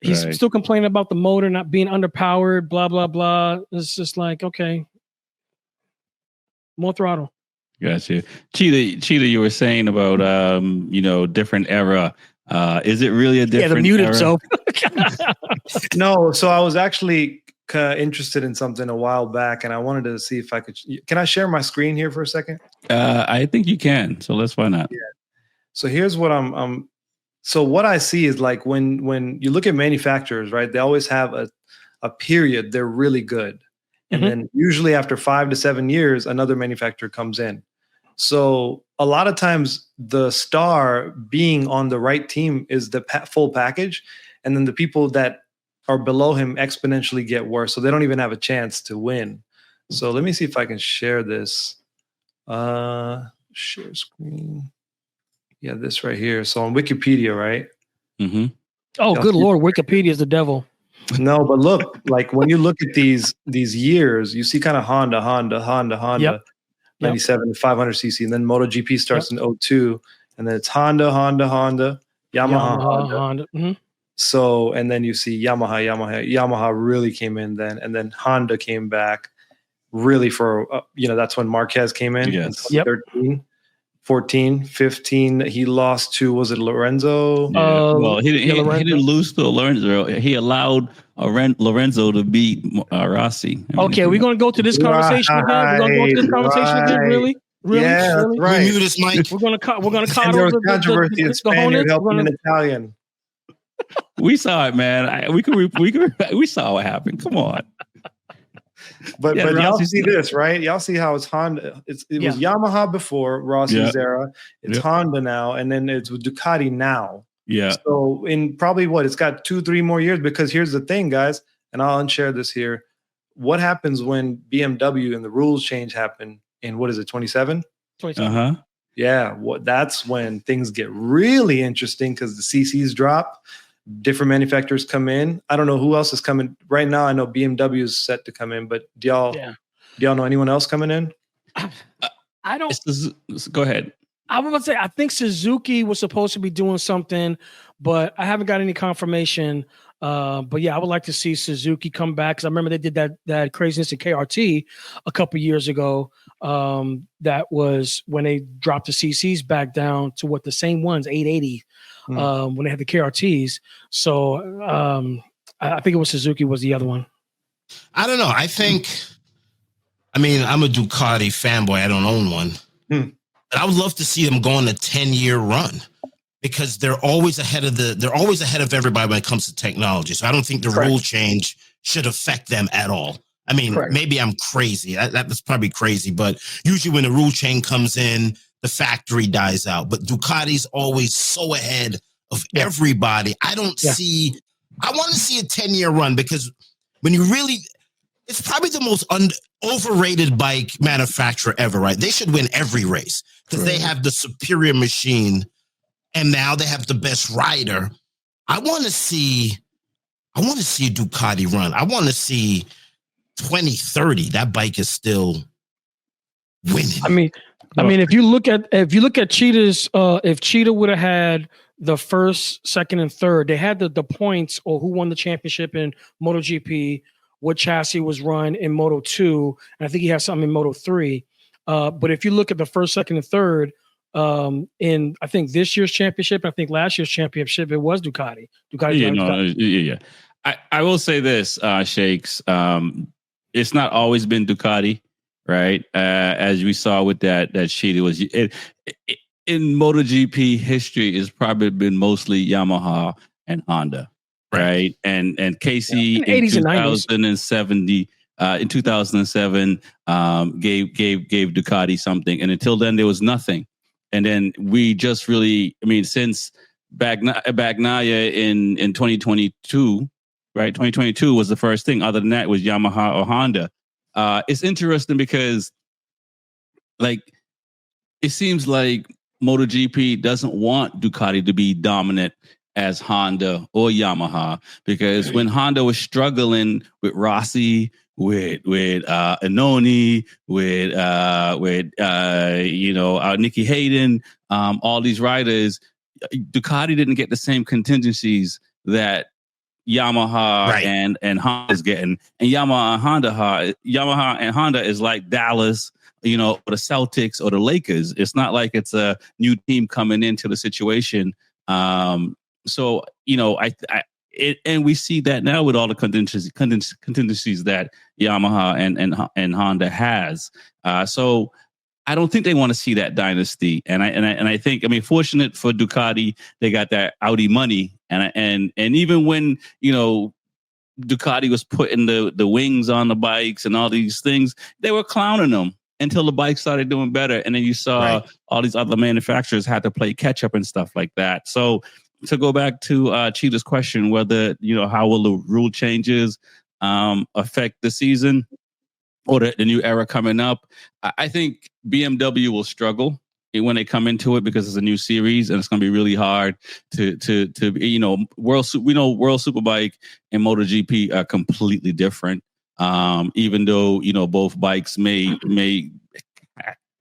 He's still complaining about the motor not being underpowered, blah, blah, blah. It's just like, okay, more throttle. Gotcha. Cheetah, you were saying about, different era. Is it really a different the muted era? soap. No, so I was actually interested in something a while back, and I wanted to see if I could. Can I share my screen here for a second? I think you can. So let's find out. Yeah. So here's what So what I see is like when you look at manufacturers, right? They always have a period they're really good, and then usually after 5 to 7 years, another manufacturer comes in. So a lot of times the star being on the right team is the full package, and then the people that are below him exponentially get worse. So they don't even have a chance to win. So let me see if I can share this. Share screen. Yeah, this right here. So on Wikipedia, right? Mm-hmm. Oh, good Lord. Wikipedia is the devil. No, but look, like when you look at these years, you see kind of Honda, 97 to 500cc. And then MotoGP starts in 02. And then it's Honda, Yamaha. Mm-hmm. So, and then you see Yamaha really came in then. And then Honda came back really for, that's when Marquez came in. Yes. In 2013. 14, 15, he lost to, was it Lorenzo? Well, he didn't lose to Lorenzo. He allowed Lorenzo to beat Rossi. Okay, we're going to go to this conversation again. We're going to go to this conversation again. Really? Yeah, really? Right. We mute this mic. We're going to and there was controversy in Spaniard helping in Italian. We saw it, man. We saw what happened. Come on. But y'all see this, right? Y'all see how it's Honda. It was Yamaha before Rossi's era. It's Honda now, and then it's Ducati now. Yeah. So in probably it's got 2-3 more years, because here's the thing, guys, and I'll unshare this here. What happens when BMW and the rules change happen in, 27? 27. Uh-huh. Yeah, that's when things get really interesting, because the CCs drop. Different manufacturers come in. I don't know who else is coming right now. I know BMW is set to come in, but do y'all know anyone else coming in? I don't. Go ahead. I was about to say, I think Suzuki was supposed to be doing something, but I haven't got any confirmation. But yeah, I would like to see Suzuki come back, because I remember they did that craziness at KRT a couple years ago. That was when they dropped the CCs back down to the same ones, 880. When they had the KRTs. So I think it was Suzuki was the other one. I don't know. I'm a Ducati fanboy. I don't own one. But I would love to see them go on a 10-year run, because they're always ahead of everybody when it comes to technology. So I don't think the rule change should affect them at all. I mean, maybe I'm crazy. That's probably crazy, but usually when the rule change comes in, the factory dies out. But Ducati's always so ahead of everybody. I want to see a 10-year run, because when you really, it's probably the most overrated bike manufacturer ever, right? They should win every race, because they have the superior machine, and now they have the best rider. I want to see a Ducati run. I want to see 2030. That bike is still winning. I mean, I mean, if you look at Cheetah's, if Cheetah would have had the first, second, and third, they had the points or who won the championship in MotoGP, what chassis was run in Moto 2, and I think he has something in Moto 3. But if you look at the first, second, and third, in I think this year's championship, I think last year's championship, it was Ducati. Yeah. I will say this, Shakes. It's not always been Ducati, right? As we saw with that Cheetah was in MotoGP history, it's probably been mostly Yamaha and Honda, right? And Casey in 2007 gave Ducati something, and until then there was nothing. And then we just really, I mean, since Bagnaia in 2022, right? 2022 was the first thing. Other than that, it was Yamaha or Honda. It's interesting because, like, it seems like MotoGP doesn't want Ducati to be dominant as Honda or Yamaha, because when Honda was struggling with Rossi, with Annoni, with Nicky Hayden, all these riders, Ducati didn't get the same contingencies that Yamaha and Honda is getting. And Yamaha and Honda is like Dallas, or the Celtics or the Lakers. It's not like it's a new team coming into the situation. So and we see that now with all the contingencies that Yamaha and Honda has. So I don't think they want to see that dynasty. And I think, I mean, fortunate for Ducati, they got that Audi money. And even when, Ducati was putting the wings on the bikes and all these things, they were clowning them until the bike started doing better. And then you saw all these other manufacturers had to play catch up and stuff like that. So to go back to Cheetah's question, whether, how will the rule changes affect the season or the new era coming up, I think BMW will struggle when they come into it, because it's a new series and it's going to be really hard to World Superbike and MotoGP are completely different. Even though, both bikes may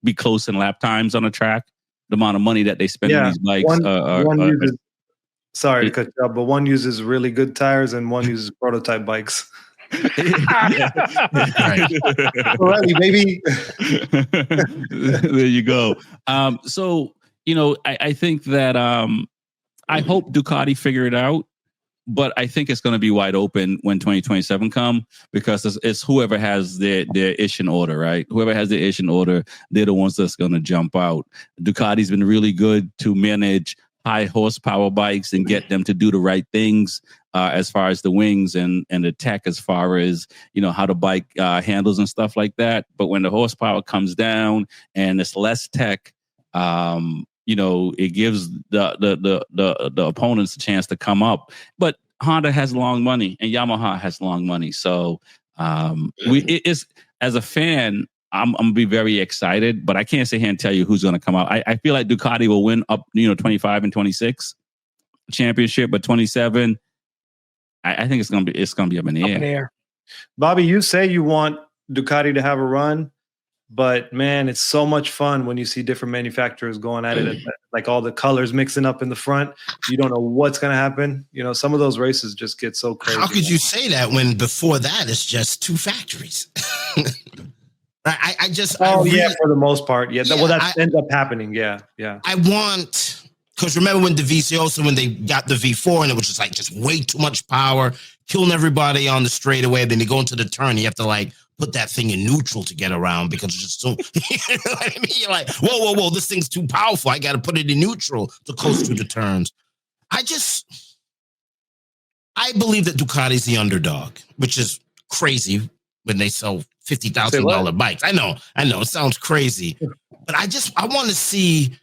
be close in lap times on a track, the amount of money that they spend on these bikes sorry to cut you off, but one uses really good tires and one uses prototype bikes. Alrighty, baby. There you go. So I think that I hope Ducati figure it out, but I think it's going to be wide open when 2027 come, because it's whoever has their ish in order, right? Whoever has their ish in order, they're the ones that's going to jump out. Ducati's been really good to manage high horsepower bikes and get them to do the right things as far as the wings and the tech, as far as how the bike handles and stuff like that. But when the horsepower comes down and it's less tech, it gives the opponents a chance to come up. But Honda has long money and Yamaha has long money, so it's, as a fan, I'm gonna be very excited, but I can't sit here and tell you who's gonna come out. I feel like Ducati will win up, 25 and 26 championship, but 27, I think it's gonna be up in the air. Bobby, you say you want Ducati to have a run, but man, it's so much fun when you see different manufacturers going at it, like all the colors mixing up in the front. You don't know what's gonna happen. Some of those races just get so crazy. How could you say that when before that it's just two factories? For the most part, that ends up happening. I want, because remember when the VCO, when they got the V4 and it was just way too much power, killing everybody on the straightaway. Then they go into the turn, you have to put that thing in neutral to get around, because it's just so. You know what I mean? You're like, whoa, this thing's too powerful. I got to put it in neutral to coast through the turns. I believe that Ducati's the underdog, which is crazy when they sell $50,000 bikes. I know. It sounds crazy, but I want to see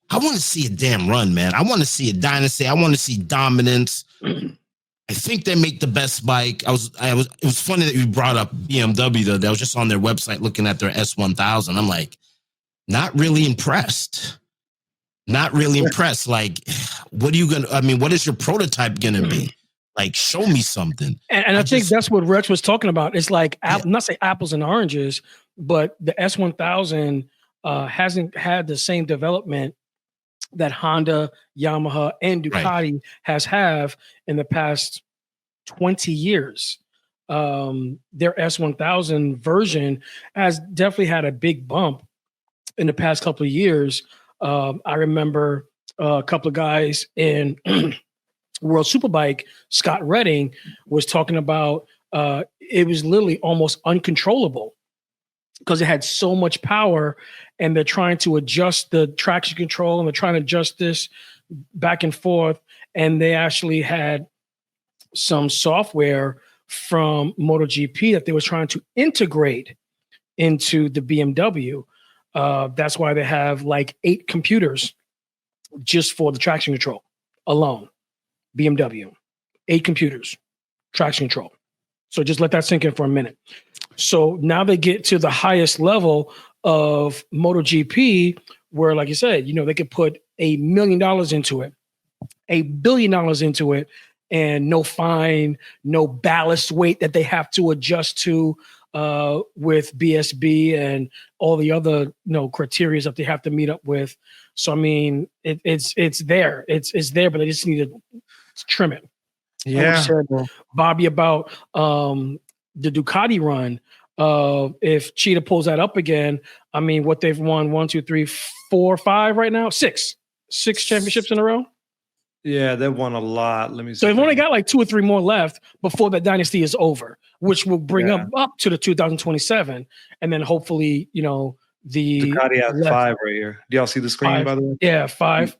a damn run, man. I want to see a dynasty. I want to see dominance. I think they make the best bike. It was funny that you brought up BMW though. I was just on their website looking at their S1000. I'm like, not really impressed. Not really impressed. Like, what is your prototype going to be? Like, show me something. And I think that's what Rex was talking about. It's like, not say apples and oranges, but the S1000 hasn't had the same development that Honda, Yamaha, and Ducati has have in the past 20 years. Their S1000 version has definitely had a big bump in the past couple of years. I remember a couple of guys in World Superbike, Scott Redding, was talking about it was literally almost uncontrollable because it had so much power, and they're trying to adjust the traction control, and they're trying to adjust this back and forth. And they actually had some software from MotoGP that they was trying to integrate into the BMW. That's why they have like 8 computers just for the traction control alone. BMW, 8 computers, traction control. So just let that sink in for a minute. So now they get to the highest level of MotoGP, where, like you said, they could put $1 million into it, $1 billion into it, and no fine, no ballast weight that they have to adjust to with BSB and all the other criteria that they have to meet up with. So I mean, it's there, it's there, but they just need to trim it. Yeah, Bobby, about the Ducati run. If Cheetah pulls that up again, I mean, what they've won 1, 2, 3, 4, 5 right now, 6 championships in a row. Yeah, they've won a lot. Let me see. So they've only got like 2 or 3 more left before that dynasty is over, which will bring up to the 2027, and then hopefully, the Ducati has 5 right here. Do y'all see the screen, 5. by the way? Yeah, 5.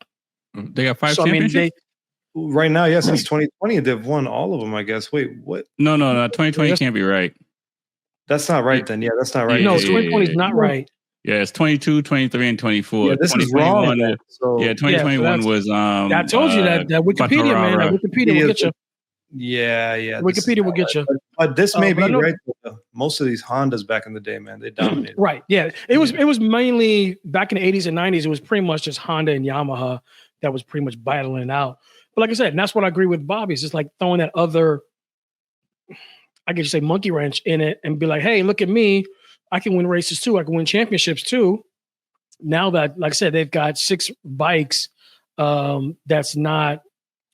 They got 5 championships. Right now, yes, since 2020, they've won all of them, I guess. Wait, what? No. 2020 can't be right. That's not right then. Yeah, that's not right. No, 2020 is not right. Yeah, it's 22, 23, and 24. Yeah, this is wrong. Then, so. Yeah, 2021 was. I told you that Wikipedia, man. That Wikipedia will get you. Yeah. Wikipedia will get you. But this may be right. Most of these Hondas back in the day, man, they dominated. Right. Yeah. It was mainly back in the 80s and 90s. It was pretty much just Honda and Yamaha that was pretty much battling it out. But like I said, and that's what I agree with Bobby. It's just like throwing that other, I guess you say, monkey wrench in it and be like, hey, look at me. I can win races too. I can win championships too. Now that, like I said, they've got 6 bikes that's not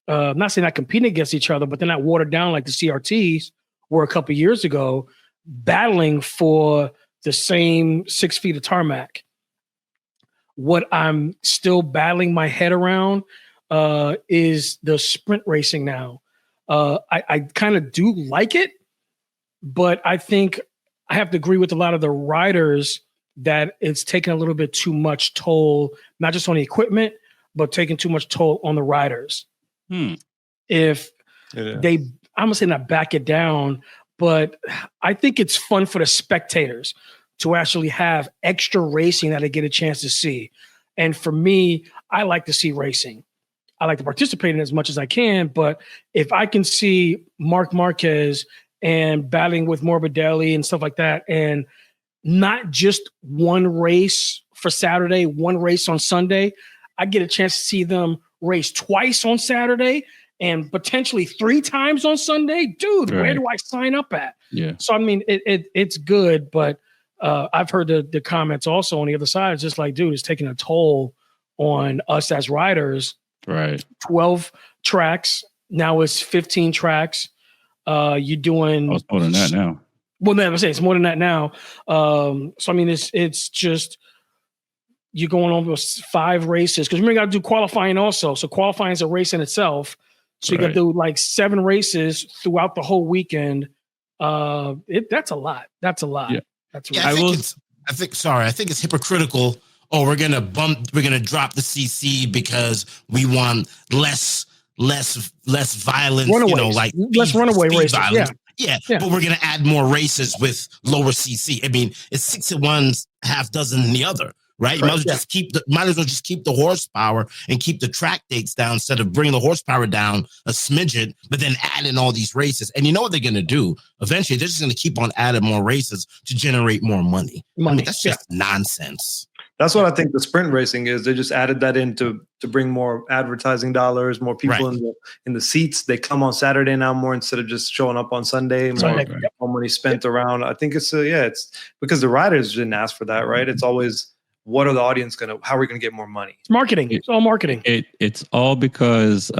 saying not competing against each other, but they're not watered down like the CRTs were a couple of years ago, battling for the same 6 feet of tarmac. What I'm still battling my head around is the sprint racing now. I kind of do like it, but I think I have to agree with a lot of the riders that it's taking a little bit too much toll, not just on the equipment, but taking too much toll on the riders. If they, I'm gonna say not back it down, but I think it's fun for the spectators to actually have extra racing that they get a chance to see. And for me, I like to see racing. I like to participate in as much as I can, but if I can see Marc Marquez and battling with Morbidelli and stuff like that, and not just one race for Saturday, one race on Sunday, I get a chance to see them race twice on Saturday and potentially 3 times on Sunday. Dude, where do I sign up at? Yeah. So, I mean, it's good, but I've heard the comments also on the other side. It's just like, dude, it's taking a toll on us as riders. Right. 12 tracks. Now it's 15 tracks. You're doing it's more than that now. Well, no, I'm saying it's more than that now. So I mean, it's just you're going over 5 races because remember you got to do qualifying also. So qualifying is a race in itself. So you got to do like 7 races throughout the whole weekend. That's a lot. That's a lot. Yeah. That's I think it's hypocritical. Oh, we're gonna drop the CC because we want less violence, runaways. like less runaway races. Violence. Yeah, but we're gonna add more races with lower CC. I mean, it's 6 in one, half dozen in the other, right? You might as well just keep the horsepower and keep the track dates down instead of bringing the horsepower down a smidgen, but then add in all these races. And you know what they're gonna do? Eventually, they're just gonna keep on adding more races to generate more money. I mean, that's just nonsense. That's what I think the sprint racing is. They just added that in to bring more advertising dollars, more people in the seats. They come on Saturday now more instead of just showing up on Sunday. More money spent around. I think it's because the riders didn't ask for that, right? It's always what are the audience how are we gonna get more money? It's marketing. It's all marketing. It's all because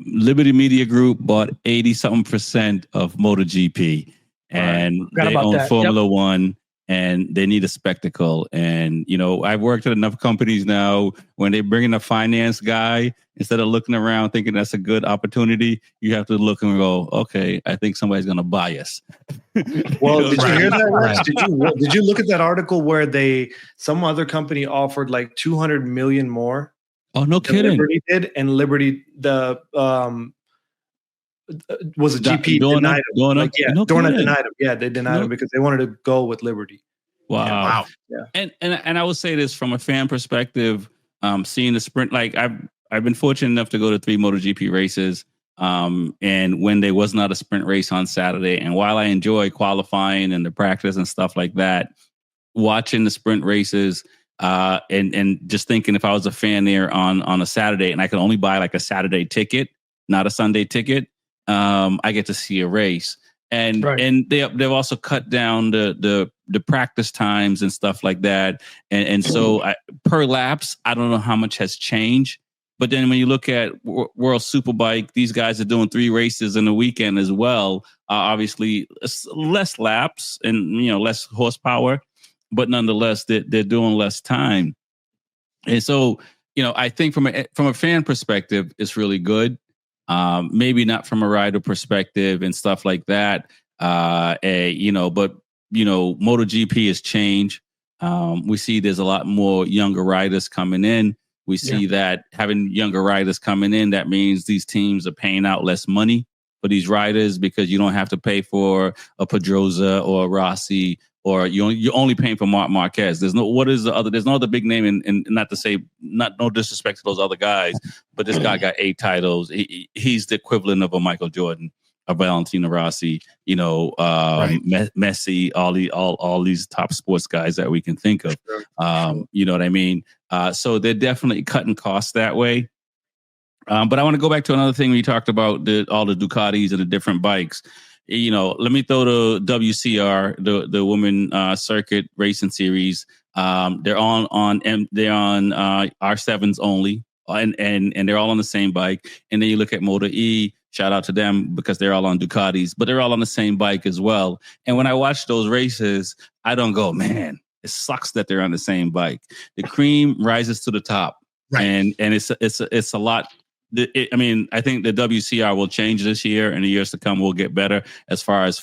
Liberty Media Group bought 80-something% of MotoGP, and they own Formula One, and they need a spectacle. And, you know, I've worked at enough companies now, when they bring in a finance guy, instead of looking around thinking that's a good opportunity, you have to look and go, okay, I think somebody's going to buy us. Well, did you hear that, Rex? Did you look at that article where some other company offered like 200 million more? Oh, no kidding. Liberty did, and Liberty, was a GP denied him. Dorna denied him. Yeah, they denied him because they wanted to go with Liberty. Wow. Yeah. And I will say this from a fan perspective, seeing the sprint, like I've been fortunate enough to go to 3 MotoGP races. And when there was not a sprint race on Saturday, and while I enjoy qualifying and the practice and stuff like that, watching the sprint races, and just thinking if I was a fan there on a Saturday and I could only buy like a Saturday ticket, not a Sunday ticket, I get to see a race. And they've also cut down the practice times and stuff like that. And so per laps, I don't know how much has changed. But then when you look at World Superbike, these guys are doing 3 races in a weekend as well. Obviously, less laps and less horsepower, but nonetheless, they're doing less time. And so, I think from a fan perspective, it's really good. Maybe not from a rider perspective and stuff like that. But MotoGP has changed. We see there's a lot more younger riders coming in. We see that having younger riders coming in, that means these teams are paying out less money for these riders because you don't have to pay for a Pedrosa or a Rossi, or you're only paying for Marc Marquez. There's no other big name, and not to say, no disrespect to those other guys, but this guy got 8 titles. He's the equivalent of a Michael Jordan, a Valentino Rossi, Messi, all these top sports guys that we can think of. You know what I mean? So they're definitely cutting costs that way. But I want to go back to another thing we talked about, all the Ducatis and the different bikes. Let me throw the WCR, the Women Circuit Racing Series. They're on R7s only, and they're all on the same bike. And then you look at Moto E. Shout out to them because they're all on Ducatis, but they're all on the same bike as well. And when I watch those races, I don't go, man, it sucks that they're on the same bike. The cream rises to the top, right? And it's a lot. I think the WCR will change this year, and the years to come will get better as far as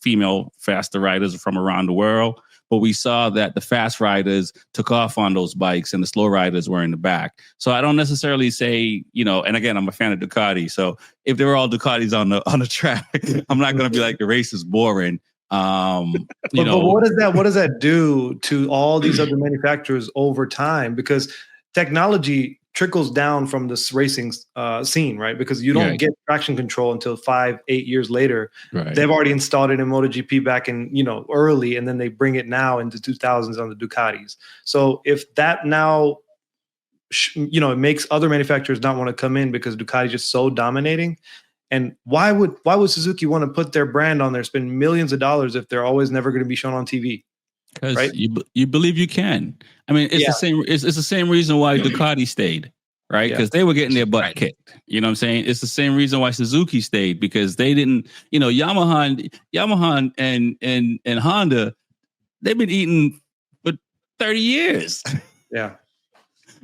female faster riders from around the world. But we saw that the fast riders took off on those bikes and the slow riders were in the back. So I don't necessarily say, and again, I'm a fan of Ducati. So if they were all Ducatis on the track, I'm not going to be like, the race is boring. But what does that do to all these other manufacturers over time? Because technology trickles down from this racing scene, right? Because you don't get traction control until 5-8 years later. Right. They've already installed it in MotoGP back in, early, and then they bring it now into 2000s on the Ducatis. So if that now, it makes other manufacturers not want to come in because Ducati is just so dominating. And why would Suzuki want to put their brand on there, spend millions of dollars if they're always never going to be shown on TV? Because you believe you can. I mean, it's the same. It's the same reason why Ducati stayed, right? Because they were getting their butt kicked. You know what I'm saying? It's the same reason why Suzuki stayed, because they didn't. Yamaha and Honda, they've been eating for 30 years. Yeah.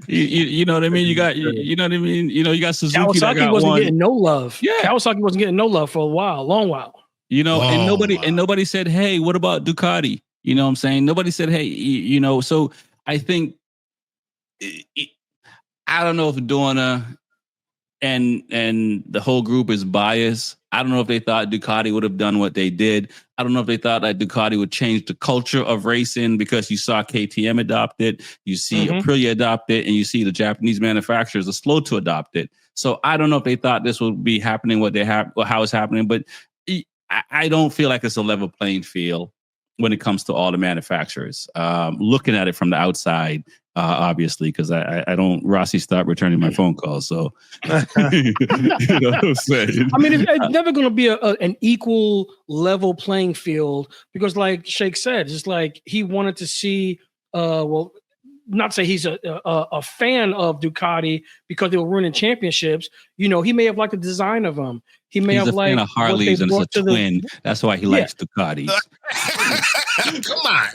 You know what I mean? You got you got Suzuki. Kawasaki wasn't getting no love. Yeah, Kawasaki wasn't getting no love for a long while. And nobody said, "Hey, what about Ducati?" You know what I'm saying? Nobody said, hey, so I think, I don't know if Dorna and the whole group is biased. I don't know if they thought Ducati would have done what they did. I don't know if they thought that Ducati would change the culture of racing, because you saw KTM adopt it, you see Aprilia adopt it, and you see the Japanese manufacturers are slow to adopt it. So I don't know if they thought this would be happening, how it's happening, but I don't feel like it's a level playing field when it comes to all the manufacturers. Looking at it from the outside, obviously, because I don't. Rossi stopped returning my phone calls, so you know what I'm saying. I mean, it's never going to be an equal level playing field because, like Sheikh said, it's like he wanted to see. Well, not to say he's a fan of Ducati because they were winning championships. You know, he may have liked the design of them. He may He's have a liked fan of Harleys and it's a twin. That's why he likes Ducatis. Come on.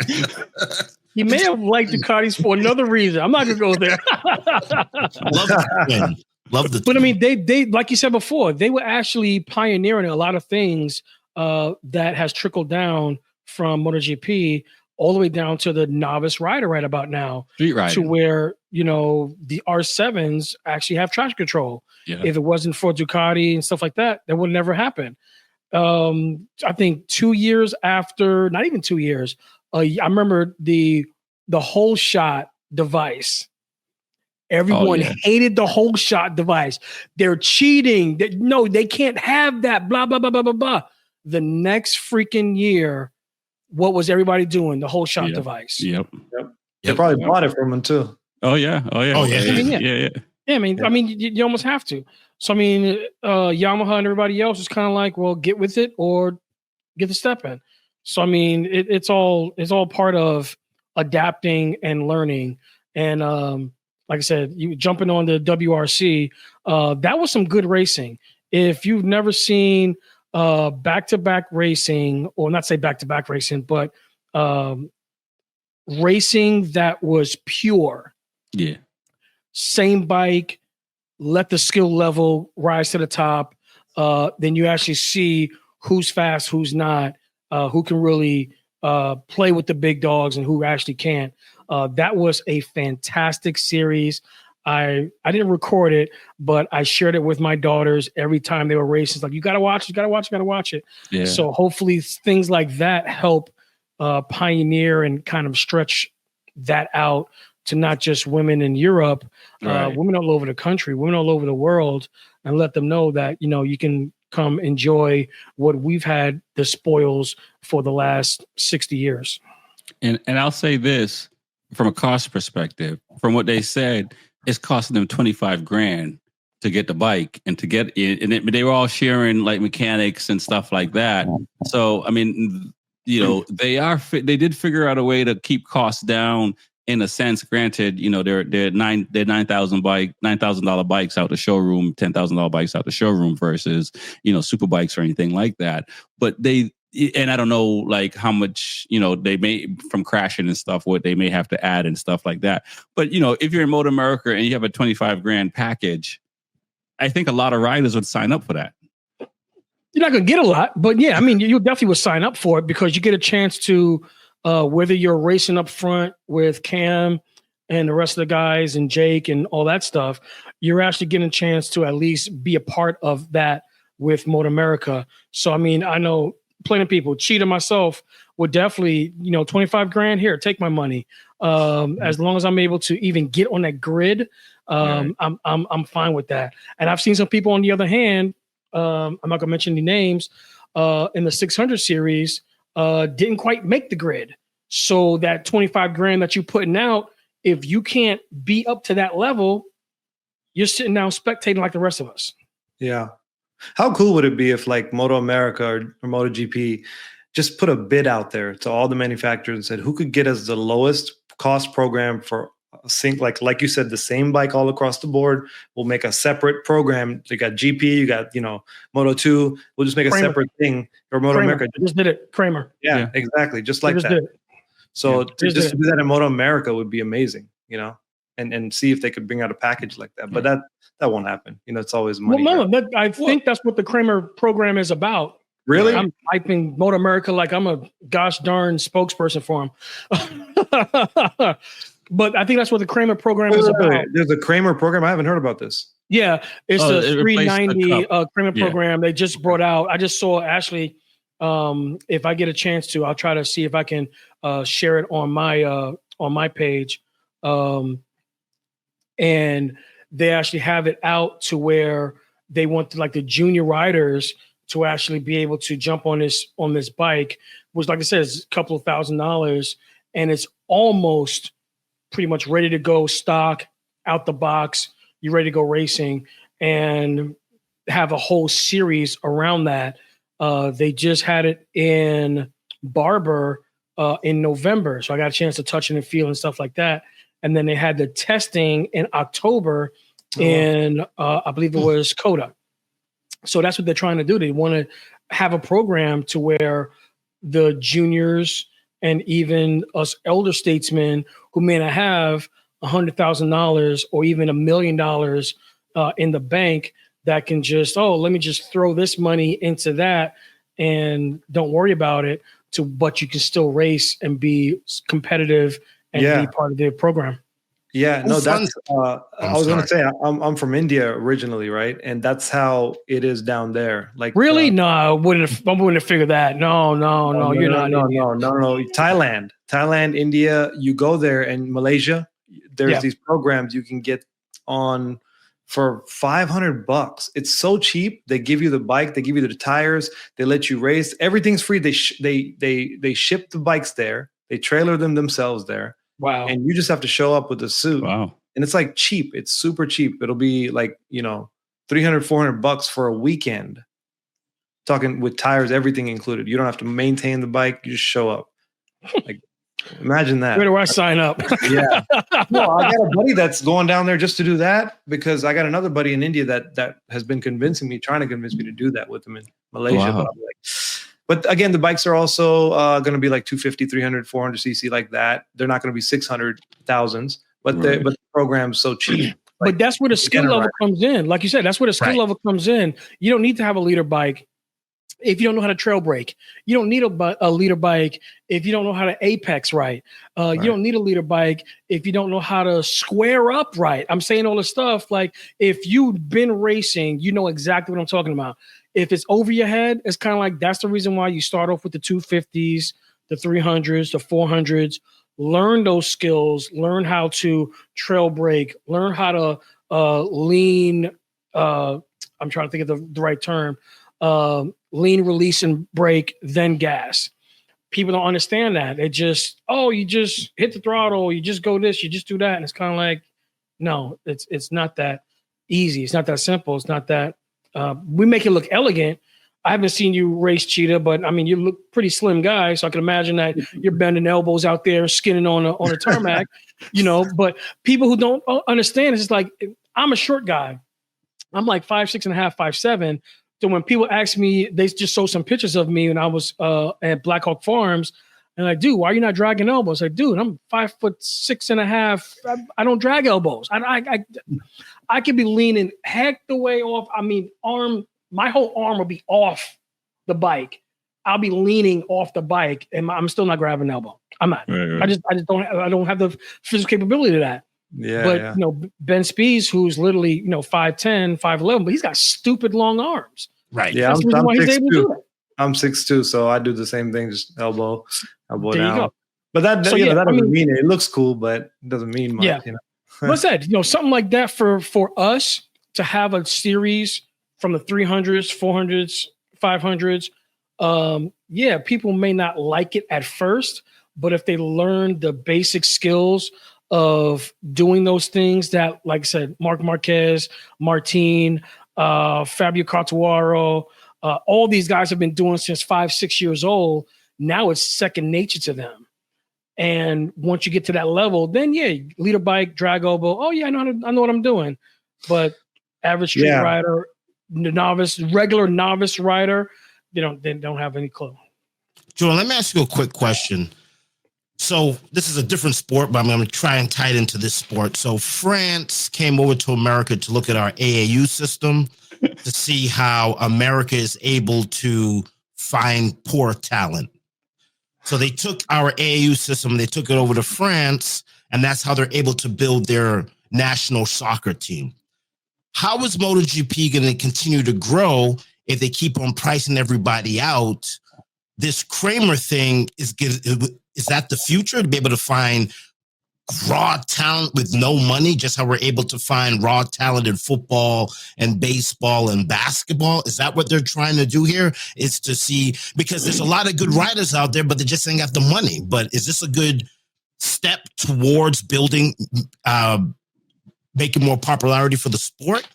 He may have liked Ducatis for another reason. I'm not gonna go there. Love the twin. Love the But I twin. mean, they like you said before, they were actually pioneering a lot of things that has trickled down from MotoGP all the way down to the novice rider right about now. Street rider. To where, you know, the R7s actually have traction control. Yeah. If it wasn't for Ducati and stuff like that, that would never happen. I think 2 years after, not even 2 years, I remember the whole shot device. Everyone hated the whole shot device. They're cheating. No, they can't have that. Blah, blah, blah, blah, blah, blah. The next freaking year, what was everybody doing? The whole shot device. Yep. They probably bought it from him too. Oh yeah. Yeah. I mean, you almost have to. So I mean, Yamaha and everybody else is kind of like, well, get with it or get the step in. So I mean, it's all part of adapting and learning. And like I said, you jumping on the WRC, that was some good racing. If you've never seen back-to-back racing, or not say back-to-back racing, but racing that was pure. Yeah. Same bike, let the skill level rise to the top. Then you actually see who's fast, who's not, who can really play with the big dogs and who actually can't. That was a fantastic series. I didn't record it, but I shared it with my daughters every time they were racing. It's like, you got to watch it. Yeah. So hopefully things like that help pioneer and kind of stretch that out to not just women in Europe, women all over the country, women all over the world, and let them know that, you know, you can come enjoy what we've had the spoils for the last 60 years. And I'll say this from a cost perspective, from what they said, it's costing them $25,000 to get the bike and to get it. And they were all sharing like mechanics and stuff like that. So, I mean, you know, they did figure out a way to keep costs down in a sense. Granted, you know, they're $9,000 bikes out the showroom, $10,000 bikes out the showroom versus, you know, super bikes or anything like that. But and I don't know like how much, you know, they may from crashing and stuff, what they may have to add and stuff like that. But, you know, if you're in Motor America and you have a $25,000 package, I think a lot of riders would sign up for that. You're not going to get a lot, but yeah, I mean, you definitely would sign up for it because you get a chance to, whether you're racing up front with Cam and the rest of the guys and Jake and all that stuff, you're actually getting a chance to at least be a part of that with Motor America. So, I mean, I know plenty of people, Cheetah, myself, would definitely, you know, $25,000 here, take my money. As long as I'm able to even get on that grid, I'm fine with that. And I've seen some people on the other hand, I'm not gonna mention any names, in the 600 series, didn't quite make the grid. So that $25,000 that you're putting out, if you can't be up to that level, you're sitting down spectating like the rest of us. Yeah. How cool would it be if like Moto America or MotoGP just put a bid out there to all the manufacturers and said, who could get us the lowest cost program for sync, like you said, the same bike all across the board. We'll make a separate program. You got GP, you got, you know, Moto 2. We'll just make a separate thing. Or Moto America just did it. Kramer. Yeah, exactly. Just like that. So to do that in Moto America would be amazing, you know, and see if they could bring out a package like that. But that won't happen. You know, it's always money. Well, no, I think that's what the Kramer program is about. Really? I'm hyping Motor America like I'm a gosh darn spokesperson for him. But I think that's what the Kramer program is about. There's a Kramer program. I haven't heard about this. Yeah, it's the 390 Kramer program they just brought out. I just saw Ashley. If I get a chance to, I'll try to see if I can share it on my page. And they actually have it out to where they want like the junior riders to actually be able to jump on this bike, which, like I said, is a couple of $1,000s, and it's almost pretty much ready to go, stock out the box. You're ready to go racing, and have a whole series around that. They just had it in Barber in November, so I got a chance to touch it and feel and stuff like that. And then they had the testing in October in I believe it was Coda. So that's what they're trying to do. They want to have a program to where the juniors and even us elder statesmen who may not have $100,000 or even $1 million in the bank, that can just, let me just throw this money into that and don't worry about it. But you can still race and be competitive and be part of the program. Yeah, no, that's. I was going to say I'm from India originally, right? And that's how it is down there. Like, really? No, I wouldn't have figured that. No, you're not. No. Thailand, India. You go there, and Malaysia. There's these programs you can get on for $500. It's so cheap. They give you the bike, they give you the tires, they let you race. Everything's free. They ship the bikes there. They trailer them themselves there. Wow. And you just have to show up with a suit. Wow. And it's like cheap. It's super cheap. It'll be like, $300, $400 for a weekend. Talking with tires, everything included. You don't have to maintain the bike. You just show up. Like, imagine that. Where do I sign up? Yeah. No, I got a buddy that's going down there just to do that, because I got another buddy in India that has been trying to convince me to do that with him in Malaysia. Wow. But again, the bikes are also going to be like 250, 300, 400 cc like that. They're not going to be 600,000s, but the program's so cheap. But that's where the skill level comes in. Like you said, that's where the skill level comes in. You don't need to have a leader bike if you don't know how to trail brake. You don't need a leader bike if you don't know how to apex right. You don't need a leader bike if you don't know how to square up right. I'm saying all this stuff. Like, if you've been racing, you know exactly what I'm talking about. If it's over your head, it's kind of like, that's the reason why you start off with the 250s, the 300s, the 400s. Learn those skills. Learn how to trail brake. Learn how to lean. I'm trying to think of the right term. Lean, release, and brake, then gas. People don't understand that. They just, you just hit the throttle, you just go this, you just do that. And it's kind of like, no, it's not that easy. It's not that simple. It's not that, we make it look elegant. I haven't seen you race, Cheetah, but I mean, you look pretty slim guy. So I can imagine that you're bending elbows out there, skinning on a tarmac, but people who don't understand, it's just like, I'm a short guy. I'm like 5'6.5", 5'7". So when people ask me, they just show some pictures of me when I was at Black Hawk Farms, and like, dude, why are you not dragging elbows? Like, dude, I'm 5'6.5". I don't drag elbows. I could be leaning heck the way off. I mean, my whole arm will be off the bike. I'll be leaning off the bike, and I'm still not grabbing an elbow. I'm not. Right. I just don't have the physical capability to that. Yeah. But Ben Spees, who's literally 5'10", 5'11", but he's got stupid long arms. Right. Yeah. That's the reason why he's able to do it. I'm 6'2", so I do the same thing, just elbow there down. You go. But that doesn't mean it. It looks cool, but it doesn't mean much. Yeah. What's that? Something like that for us to have a series from the 300s, 400s, 500s. People may not like it at first, but if they learn the basic skills of doing those things that, like I said, Mark Marquez, Martin, Fabio Quartararo, all these guys have been doing since 5-6 years old. Now it's second nature to them. And once you get to that level, then leader bike, drag elbow. Oh yeah, I know what I'm doing. But average street rider, regular novice rider, they don't have any clue. Jordan, let me ask you a quick question. So this is a different sport, but I'm going to try and tie it into this sport. So France came over to America to look at our AAU system to see how America is able to find poor talent. So they took our AAU system, they took it over to France, and that's how they're able to build their national soccer team. How is MotoGP going to continue to grow if they keep on pricing everybody out? This Kramer thing is that the future, to be able to find raw talent with no money, just how we're able to find raw talent in football and baseball and basketball? Is that what they're trying to do here? Is to see, because there's a lot of good riders out there, but they just ain't got the money. But is this a good step towards building, making more popularity for the sport?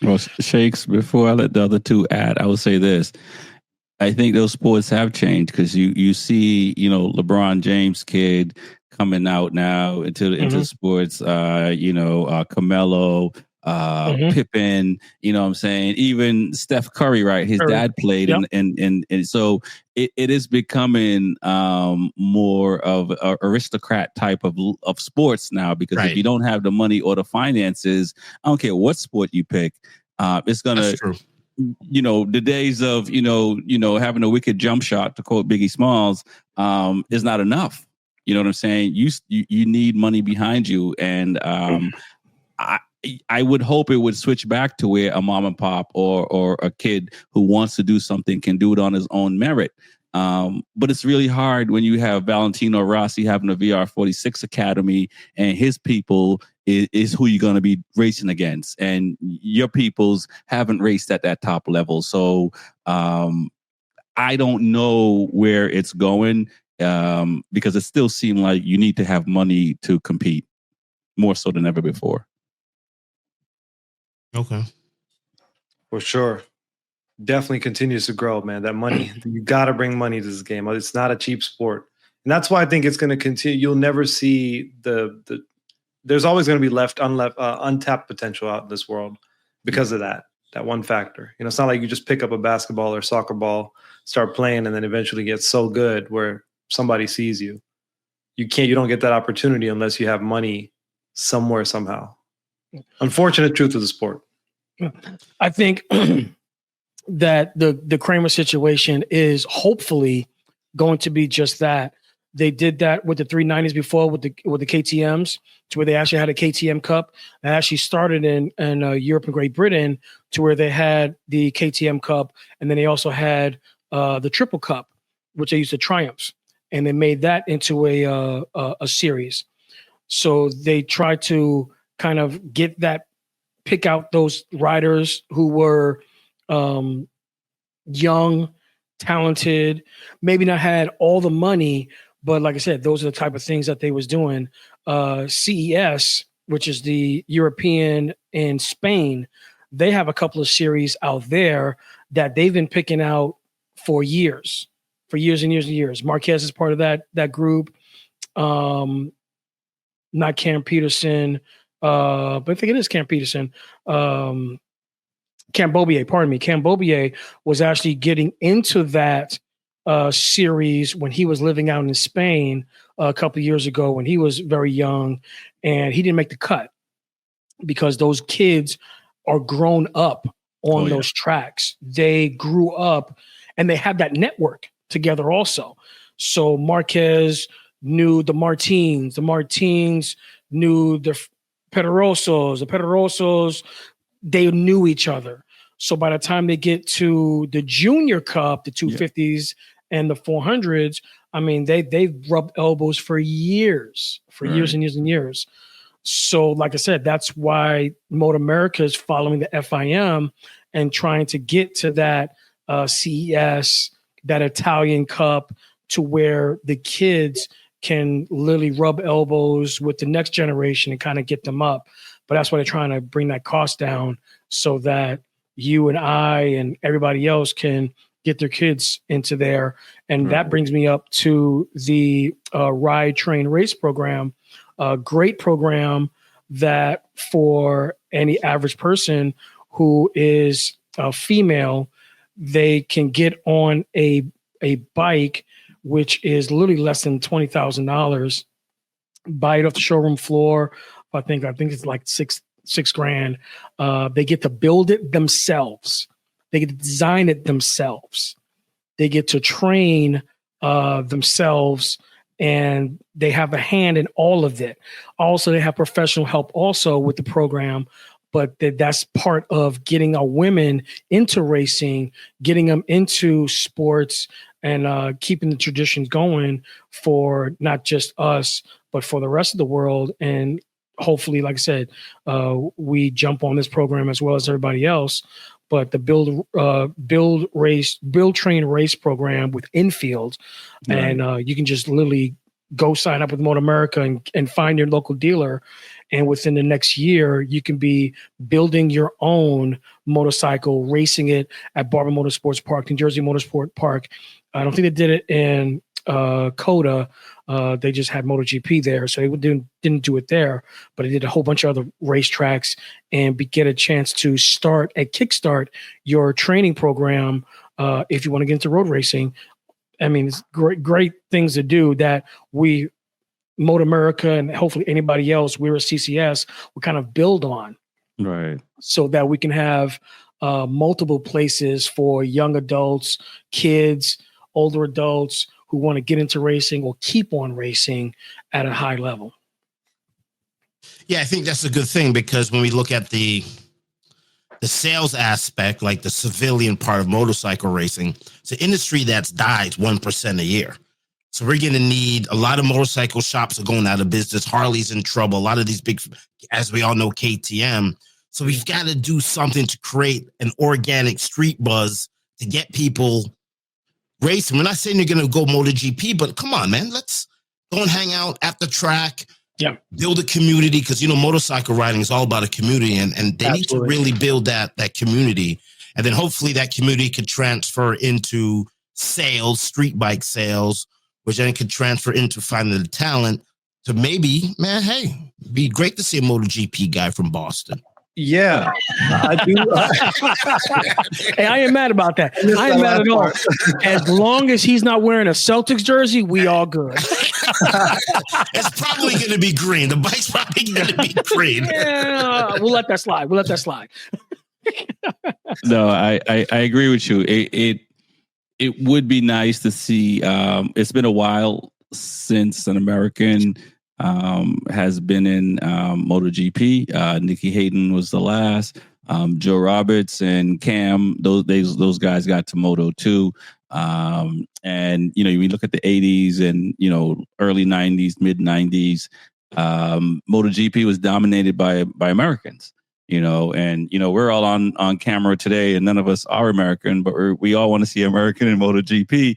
Well, Shakes, before I let the other two add, I will say this. I think those sports have changed because you see, LeBron James kid coming out now into sports, Carmelo, Pippen, you know what I'm saying? Even Steph Curry, right? His dad played and so it is becoming more of an aristocrat type of sports now, because if you don't have the money or the finances, I don't care what sport you pick, it's gonna. That's true. The days of having a wicked jump shot, to quote Biggie Smalls, is not enough. You know what I'm saying? You need money behind you, and I would hope it would switch back to where a mom and pop or a kid who wants to do something can do it on his own merit. But it's really hard when you have Valentino Rossi having a VR46 Academy, and his people is who you're going to be racing against, and your peoples haven't raced at that top level. So I don't know where it's going, because it still seems like you need to have money to compete more so than ever before. Okay. For sure. Definitely continues to grow, man. That money, you got to bring money to this game. It's not a cheap sport. And that's why I think it's going to continue. You'll never see there's always going to be untapped potential out in this world because of that one factor. It's not like you just pick up a basketball or soccer ball, start playing, and then eventually get so good where somebody sees you. You don't get that opportunity unless you have money somewhere, somehow. Unfortunate truth of the sport. I think that the Kramer situation is hopefully going to be just that. They did that with the 390s before with the KTMs, to where they actually had a KTM Cup. That actually started in Europe and Great Britain, to where they had the KTM Cup, and then they also had the Triple Cup, which they used to Triumphs, and they made that into a series. So they tried to kind of pick out those riders who were young, talented, maybe not had all the money, but like I said, those are the type of things that they was doing. CES, which is the European in Spain, they have a couple of series out there that they've been picking out for years and years and years. Marquez is part of that group. Not Cam Peterson, but I think it is Cam Peterson. Cam Beaubier, pardon me. Cam Beaubier was actually getting into that series when he was living out in Spain a couple of years ago, when he was very young, and he didn't make the cut because those kids are grown up on those tracks. They grew up and they have that network together also. So Marquez knew the Martins knew the Pedrosos, they knew each other. So by the time they get to the Junior Cup, the 250s and the 400s, I mean, they've rubbed elbows for years and years. So like I said, that's why Motor America is following the FIM and trying to get to that CES, that Italian Cup, to where the kids can literally rub elbows with the next generation and kind of get them up. But that's why they're trying to bring that cost down, so that you and I and everybody else can get their kids into there. And that brings me up to the Ride, Train, Race program. A great program that for any average person who is a female, they can get on a bike, which is literally less than $20,000. Buy it off the showroom floor. I think it's like $6,000. They get to build it themselves. They get to design it themselves. They get to train themselves, and they have a hand in all of it. Also, they have professional help also with the program, but that's part of getting our women into racing, getting them into sports, and keeping the traditions going for not just us, but for the rest of the world. And hopefully, like I said, we jump on this program as well as everybody else. But the build, train, race program with infield, and you can just literally go sign up with Motor America and find your local dealer. And within the next year, you can be building your own motorcycle, racing it at Barber Motorsports Park, New Jersey Motorsport Park. I don't think they did it in Coda. They just had MotoGP there, so they didn't do it there. But they did a whole bunch of other racetracks and get a chance to kickstart your training program if you want to get into road racing. I mean, it's great things to do that we, Motor America, and hopefully anybody else, we're a CCS, will kind of build on. Right. So that we can have multiple places for young adults, kids, older adults who want to get into racing or keep on racing at a high level. Yeah, I think that's a good thing, because when we look at the sales aspect, like the civilian part of motorcycle racing, it's an industry that's died 1% a year. So we're going to need a lot of motorcycle shops are going out of business. Harley's in trouble. A lot of these big, as we all know, KTM. So we've got to do something to create an organic street buzz to get people racing. We're not saying you're going to go MotoGP, but come on, man, let's go and hang out at the track. Yeah, build a community, because motorcycle riding is all about a community, and they Absolutely. need to really build that community, and then hopefully that community could transfer into sales, street bike sales, which then could transfer into finding the talent to maybe, man, hey, be great to see a MotoGP guy from Boston. Yeah, I do. Hey, I ain't mad about that. I ain't mad at all. As long as he's not wearing a Celtics jersey, we all good. It's probably going to be green. The bike's probably going to be green. Yeah, we'll let that slide. No, I agree with you. It would be nice to see. It's been a while since an American has been in MotoGP. Nicky Hayden was the last. Joe Roberts and Cam, those guys got to Moto too. And you look at the 80s and early 90s, mid 90s. MotoGP was dominated by Americans. We're all on camera today, and none of us are American, but we all want to see American in MotoGP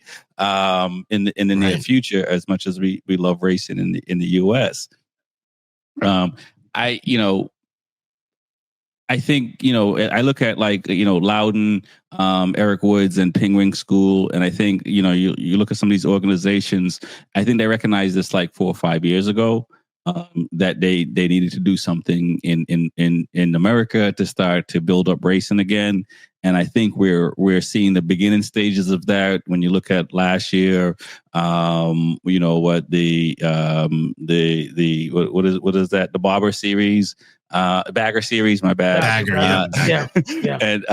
in the near future, as much as we love racing in the US. I think, I look at Loudon, Eric Woods, and Penguin School, and I think, you look at some of these organizations, I think they recognized this 4 or 5 years ago. That they needed to do something in America to start to build up racing again, and I think we're seeing the beginning stages of that. When you look at last year, what the what is that, the Barber series, Bagger series, my bad, Bagger, yeah, and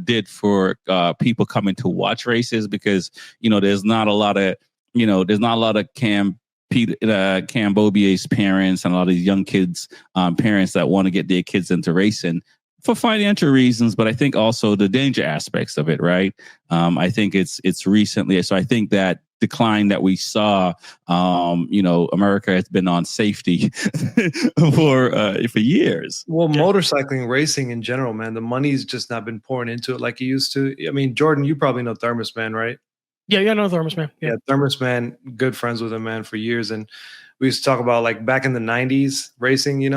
did for people coming to watch races, because there's not a lot of Cam Bobier's parents and a lot of these young kids, parents that want to get their kids into racing for financial reasons, but I think also the danger aspects of it, right? I think it's recently. So I think that decline that we saw, America has been on safety for years. Well, motorcycling racing in general, man, the money's just not been pouring into it like it used to. I mean, Jordan, you probably know Thermos Man, right? Yeah, no, Thermos Man. Yeah, Thermos Man, good friends with him, man, for years. And we used to talk about back in the 90s racing, he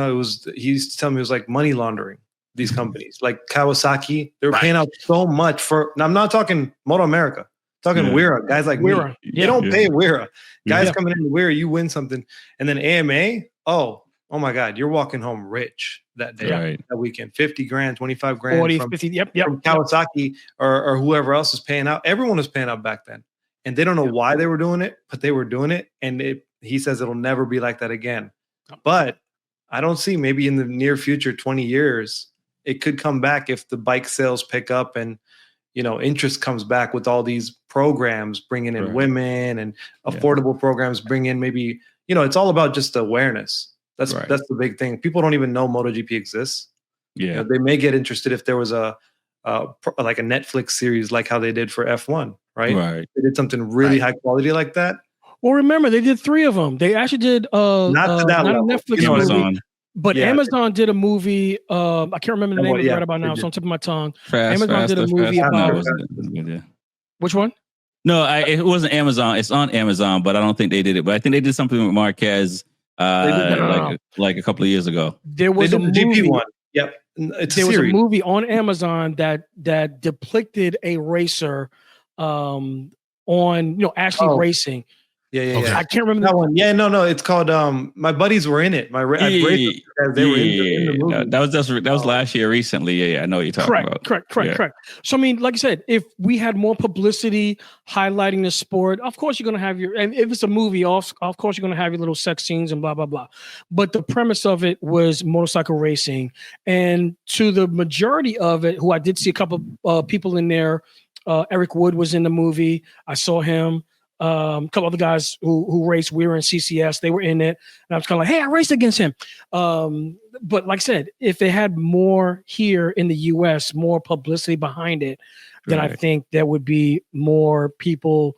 used to tell me it was like money laundering, these companies. Like Kawasaki, they were paying out so much for, now I'm not talking Moto America, I'm talking Wera, guys like Wera. You don't pay Wera. Guys coming into Wera, you win something. And then AMA, oh my God, you're walking home rich that day, that weekend. 50 grand, 25 grand 40, from, 50, from Kawasaki or whoever else is paying out. Everyone was paying out back then. And they don't know why they were doing it, but they were doing it. And he says it'll never be like that again. But I don't see, maybe in the near future, 20 years, it could come back if the bike sales pick up and, interest comes back with all these programs bringing in women and affordable programs bring in maybe, it's all about just awareness. That's the big thing. People don't even know MotoGP exists. Yeah. They may get interested if there was like a Netflix series, like how they did for F1, right? They did something really high quality like that. Well, remember, they did 3 of them. They actually did not to that level. A Netflix movie, but Amazon did a movie. I can't remember the name of it right about now. It's on the tip of my tongue. Amazon did a movie about. Which one? No, it wasn't Amazon. It's on Amazon, but I don't think they did it. But I think they did something with Marquez like a couple of years ago. There was They a did the movie. GP one. Yep. It's There was a series. movie on Amazon that depicted a racer on actually racing. Yeah. I can't remember that one. Yeah, no. It's called my buddies were in it. They were in the movie. That was last year recently. Yeah, I know what you're talking about. Correct. So I mean, like I said, if we had more publicity highlighting the sport, of course you're gonna have and if it's a movie, of course you're gonna have your little sex scenes and blah blah blah. But the premise of it was motorcycle racing, and to the majority of it, who I did see a couple people in there. Eric Wood was in the movie. I saw him. A couple other guys who raced. We were in CCS. They were in it, and I was kind of like, "Hey, I raced against him." But like I said, if they had more here in the U.S., more publicity behind it, then I think there would be more people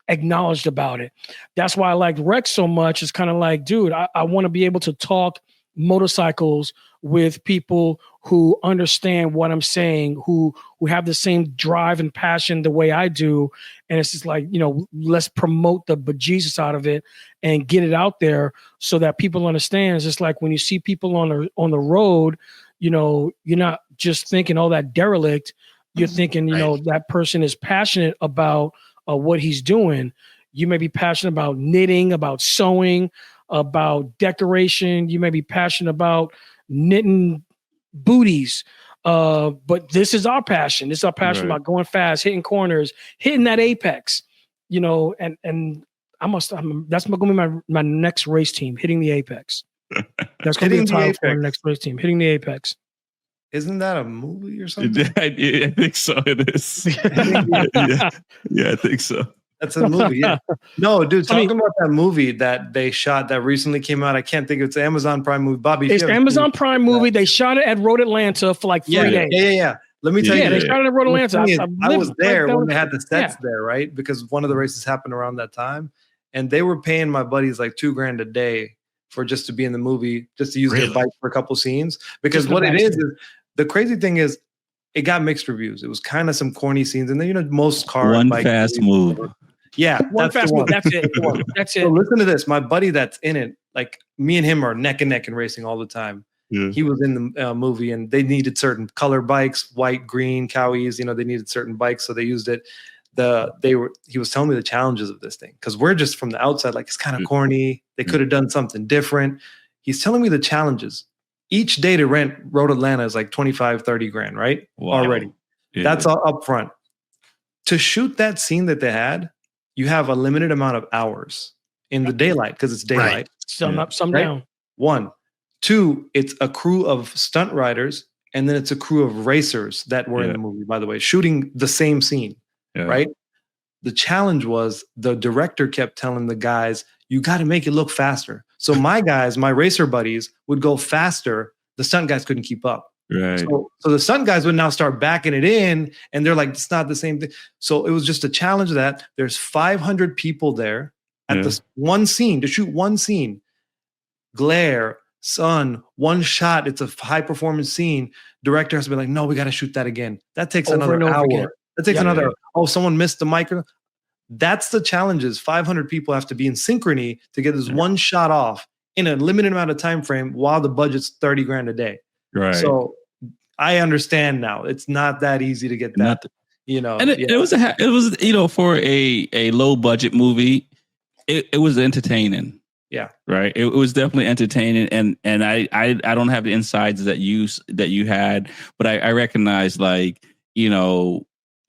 acknowledged about it. That's why I like Rex so much. It's kind of like, dude, I want to be able to talk motorcycles with people who understand what I'm saying, who have the same drive and passion the way I do. And it's just like, let's promote the bejesus out of it and get it out there so that people understand. It's just like when you see people on the road, you're not just thinking, oh, that derelict. You're thinking, that person is passionate about what he's doing. You may be passionate about knitting, about sewing, about decoration. You may be passionate about knitting booties. But this is our passion. This is our passion about going fast, hitting corners, hitting that apex, and that's going to be my next race team, hitting the apex. That's going to be the title for the next race team, hitting the apex. Isn't that a movie or something? I think so. It is. Yeah, I think so. That's a movie. Yeah. No, dude, talking about that movie that they shot that recently came out. I can't think of it's Amazon Prime movie. Bobby, it's Amazon Prime movie. They shot it at Road Atlanta for like 3 days. Yeah. Let me tell you. They shot it at Road Atlanta. I was there when they had the sets there, right? Because one of the races happened around that time, and they were paying my buddies like $2,000 a day for just to be in the movie, just to use their bike for a couple scenes. Because what it is the crazy thing is, it got mixed reviews. It was kind of some corny scenes, and then most car one bike fast move. Yeah, one fast move. That's it. That's it. So listen to this. My buddy that's in it, like me and him are neck and neck in racing all the time. Yeah. He was in the movie, and they needed certain color bikes, white, green, cowies. They needed certain bikes, so they used it. He was telling me the challenges of this thing because we're just from the outside, like it's kind of corny. They could have done something different. He's telling me the challenges. Each day to rent Road Atlanta is like 25, 30 grand, right? Wow. Already. Yeah. That's all up front. To shoot that scene that they had, you have a limited amount of hours in the daylight because it's daylight. Right. Some up, some down. 1. 2, it's a crew of stunt riders, and then it's a crew of racers that were in the movie, by the way, shooting the same scene, right? The challenge was the director kept telling the guys, you got to make it look faster. So my guys, my racer buddies, would go faster. The stunt guys couldn't keep up. Right. So the stunt guys would now start backing it in, and they're like, it's not the same thing. So it was just a challenge that there's 500 people there at this one scene to shoot one scene. Glare, sun, one shot. It's a high performance scene. Director has to be like, no, we got to shoot that again. That takes another hour. Again. That takes another hour. Oh, someone missed the micro. That's the challenges. 500 people have to be in synchrony to get this one shot off in a limited amount of time frame while the budget's 30 grand a day. Right. So I understand now. It's not that easy to get that. And it was for a low budget movie. It was entertaining. Yeah. Right. It was definitely entertaining, and I don't have the insides that you had, but I recognize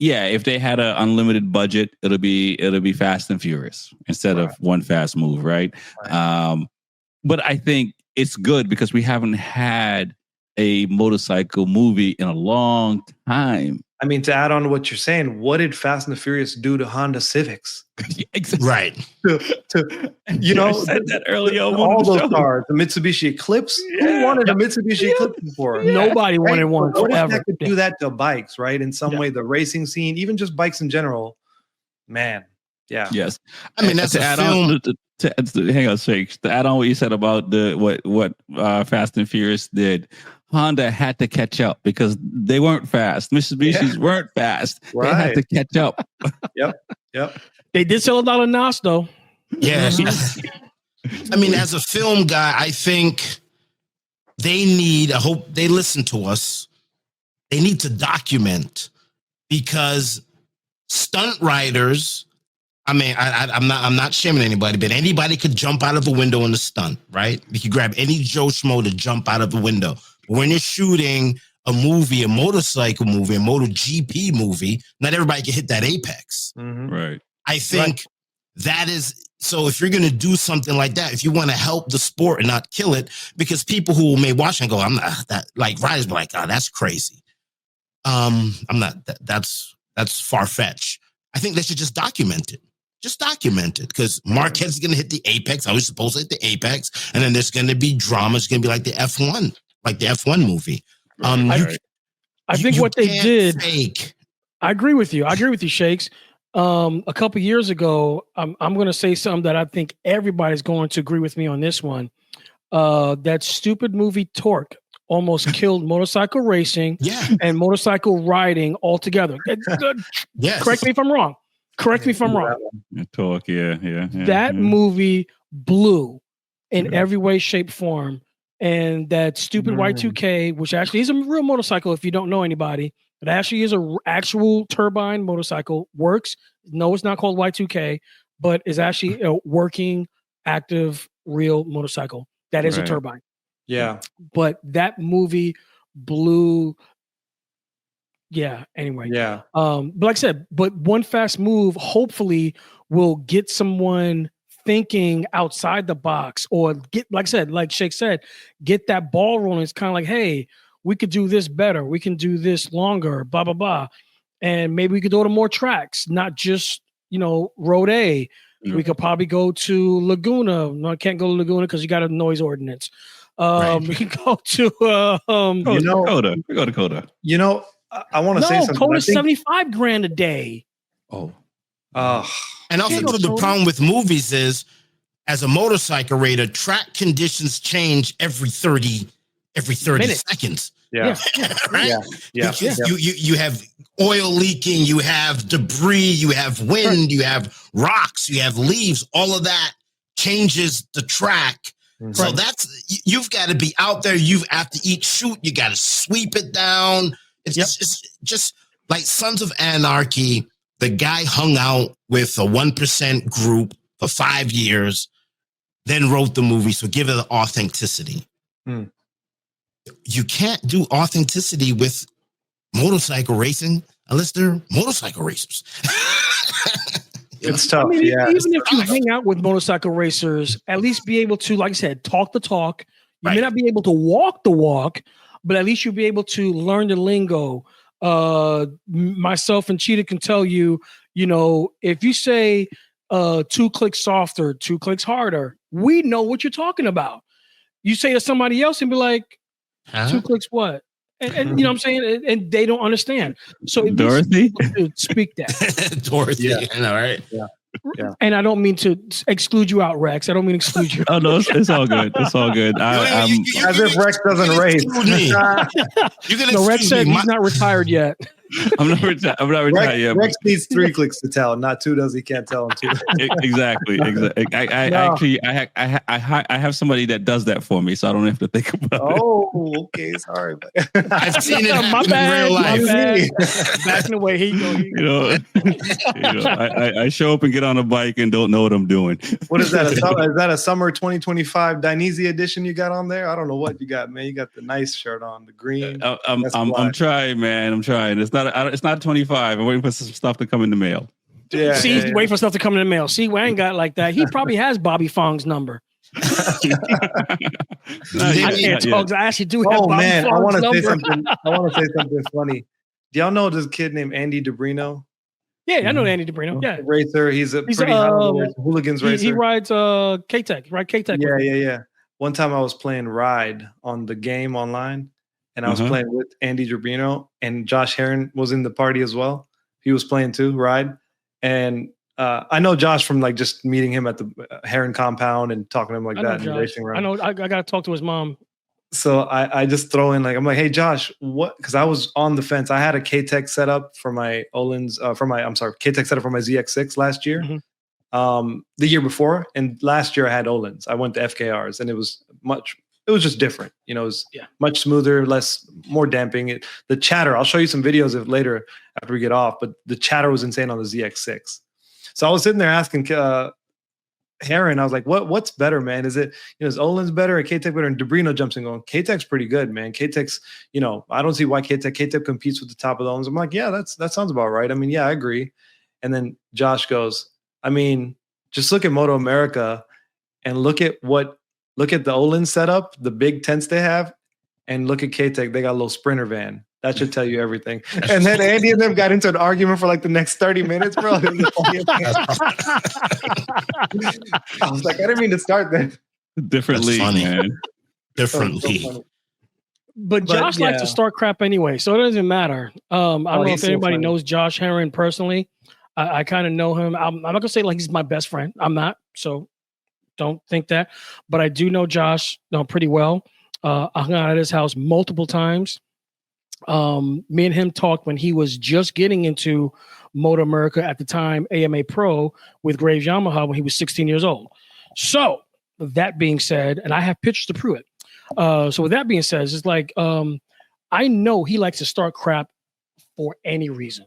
if they had an unlimited budget, it'll be Fast and Furious instead of one fast move, right? But I think it's good because we haven't had a motorcycle movie in a long time. I mean, to add on to what you're saying, what did Fast and the Furious do to Honda Civics? Exactly. Right. I said that earlier. All those cars, the Mitsubishi Eclipse. Who wanted a Mitsubishi Eclipse before? Nobody wanted one forever. That could do that to bikes, right? In some way, the racing scene, even just bikes in general, man. Yeah. Yes. I mean, that's to add on. Hang on, Shake. To add on what you said about what Fast and Furious did. Honda had to catch up because they weren't fast. Mitsubishis weren't fast. Right. They had to catch up. Yep. Yep. They did sell a lot of NOS though. Yeah. I mean, as a film guy, I think I hope they listen to us. They need to document, because stunt riders, I mean, I'm not shaming anybody, but anybody could jump out of a window in a stunt, right? You could grab any Joe Schmo to jump out of a window. But when you're shooting a movie, a motorcycle movie, a MotoGP movie, not everybody can hit that apex. Mm-hmm. Right. I think that is, so if you're going to do something like that, if you want to help the sport and not kill it, because people who may watch and go, I'm not that, like riders be like, oh, that's crazy. I'm not, that's far-fetched. I think they should just document it. Just document it, because Marquez is going to hit the apex. I was supposed to hit the apex, and then there's going to be drama. It's going to be like the F1 movie. I think what they did. Fake. I agree with you. Shakes. A couple years ago, I'm going to say something that I think everybody's going to agree with me on this one. That stupid movie Torque almost killed motorcycle racing and motorcycle riding altogether. Yes. Correct me if I'm wrong. Talk, yeah. That movie blew in every way, shape, form. And that stupid Y2K, which actually is a real motorcycle if you don't know anybody, it actually is an actual turbine motorcycle, works. No, it's not called Y2K, but is actually a working, active, real motorcycle. That is a turbine. Yeah. But that movie blew. Yeah. Anyway. Yeah. But like I said, one fast move hopefully will get someone thinking outside the box, or get, like I said, like Shake said, get that ball rolling. It's kind of like, hey, we could do this better. We can do this longer, blah, blah, blah. And maybe we could go to more tracks, not just, Road A. Mm-hmm. We could probably go to Laguna. No, I can't go to Laguna because you got a noise ordinance. We can go to Dakota. We go to Dakota. I want to say something. Dakota's $75,000 a day. Oh. And also the problem with movies is, as a motorcycle raider, track conditions change every 30 seconds. Yeah. Right? Yeah. You have oil leaking, you have debris, you have wind, you have rocks, you have leaves. All of that changes the track. Mm-hmm. So you've got to be out there. After each shoot, you got to sweep it down. It's just like Sons of Anarchy. The guy hung out with a 1% group for 5 years, then wrote the movie. So give it the authenticity. You can't do authenticity with motorcycle racing unless they're motorcycle racers. It's tough. Even if you hang out with motorcycle racers, at least be able to, like I said, talk the talk. You may not be able to walk the walk, but at least you'll be able to learn the lingo. Myself and Cheetah can tell you, if you say 2 clicks softer, 2 clicks harder, we know what you're talking about. You say to somebody else and be like, 2 clicks what? And you know what I'm saying? And they don't understand. So Dorothy, speak that. Dorothy, yeah. I know, right? Yeah. And I don't mean to exclude you out, Rex. I don't mean to exclude you. Oh no, it's all good. It's all good. As if Rex doesn't race. Rex said he's not retired yet. I'm not retired yet. Rex needs 3 clicks to tell, not 2. Does he can't tell him 2? Exactly. I have somebody that does that for me, so I don't have to think about it. Oh, okay. Sorry. I've seen it happen my bad, in real life. Backing away. Here you go. I show up and get on a bike and don't know what I'm doing. What is that? Is that a summer 2025 Dainese edition you got on there? I don't know what you got, man. You got the nice shirt on, the green. I'm trying, man. I'm trying. It's not 25. I'm waiting for some stuff to come in the mail. Yeah. See, wait for stuff to come in the mail. See, Wayne got like that. He probably has Bobby Fong's number. I can't talk. I actually do have Bobby Fong's number. I want to say something funny. Do y'all know this kid named Andy DeBrino? Yeah, I know Andy DeBrino. Yeah, racer. He's a pretty hooligans racer. He rides K-Tech, right? K-Tech. Yeah. One time I was playing Ride on the game online, and I was playing with Andy DeBrino, and Josh Heron was in the party as well. He was playing too, Ride. And I know Josh from like just meeting him at the Heron compound and talking to him like that and racing around. I know. I got to talk to his mom. So I just throw in I'm like, hey Josh, what? Because I was on the fence. I had a K-Tech setup for my Olin's, K-Tech setup for my ZX6 last year, the year before, and last year I had Olin's. I went to FKRs, and it was just different. It was much smoother, more damping. The chatter. I'll show you some videos of it later after we get off, but the chatter was insane on the ZX6. So I was sitting there asking Heron, I was like, what's better, man? Is it, is Olin's better or K-Tech better? And Debrino jumps in going, K-Tech's pretty good, man. K-Tech's, I don't see why K-Tech competes with the top of the Olin's. I'm like, yeah, that sounds about right. I mean, yeah, I agree. And then Josh goes, I mean, just look at Moto America and look at the Olin setup, the big tents they have, and look at K-Tech. They got a little Sprinter van. That should tell you everything. And then Andy and them got into an argument for the next 30 minutes, bro. I was like, I didn't mean to start that. Different league, man. Different league. So But Josh likes to start crap anyway, so it doesn't matter. I don't know if anybody knows Josh Heron personally. I kind of know him. I'm not gonna say he's my best friend. I'm not, so don't think that. But I do know Josh pretty well. I hung out at his house multiple times. Me and him talked when he was just getting into Moto America at the time, AMA Pro with Graves Yamaha when he was 16 years old. So that being said, and I have pictures to prove it. So with that being said, it's I know he likes to start crap for any reason.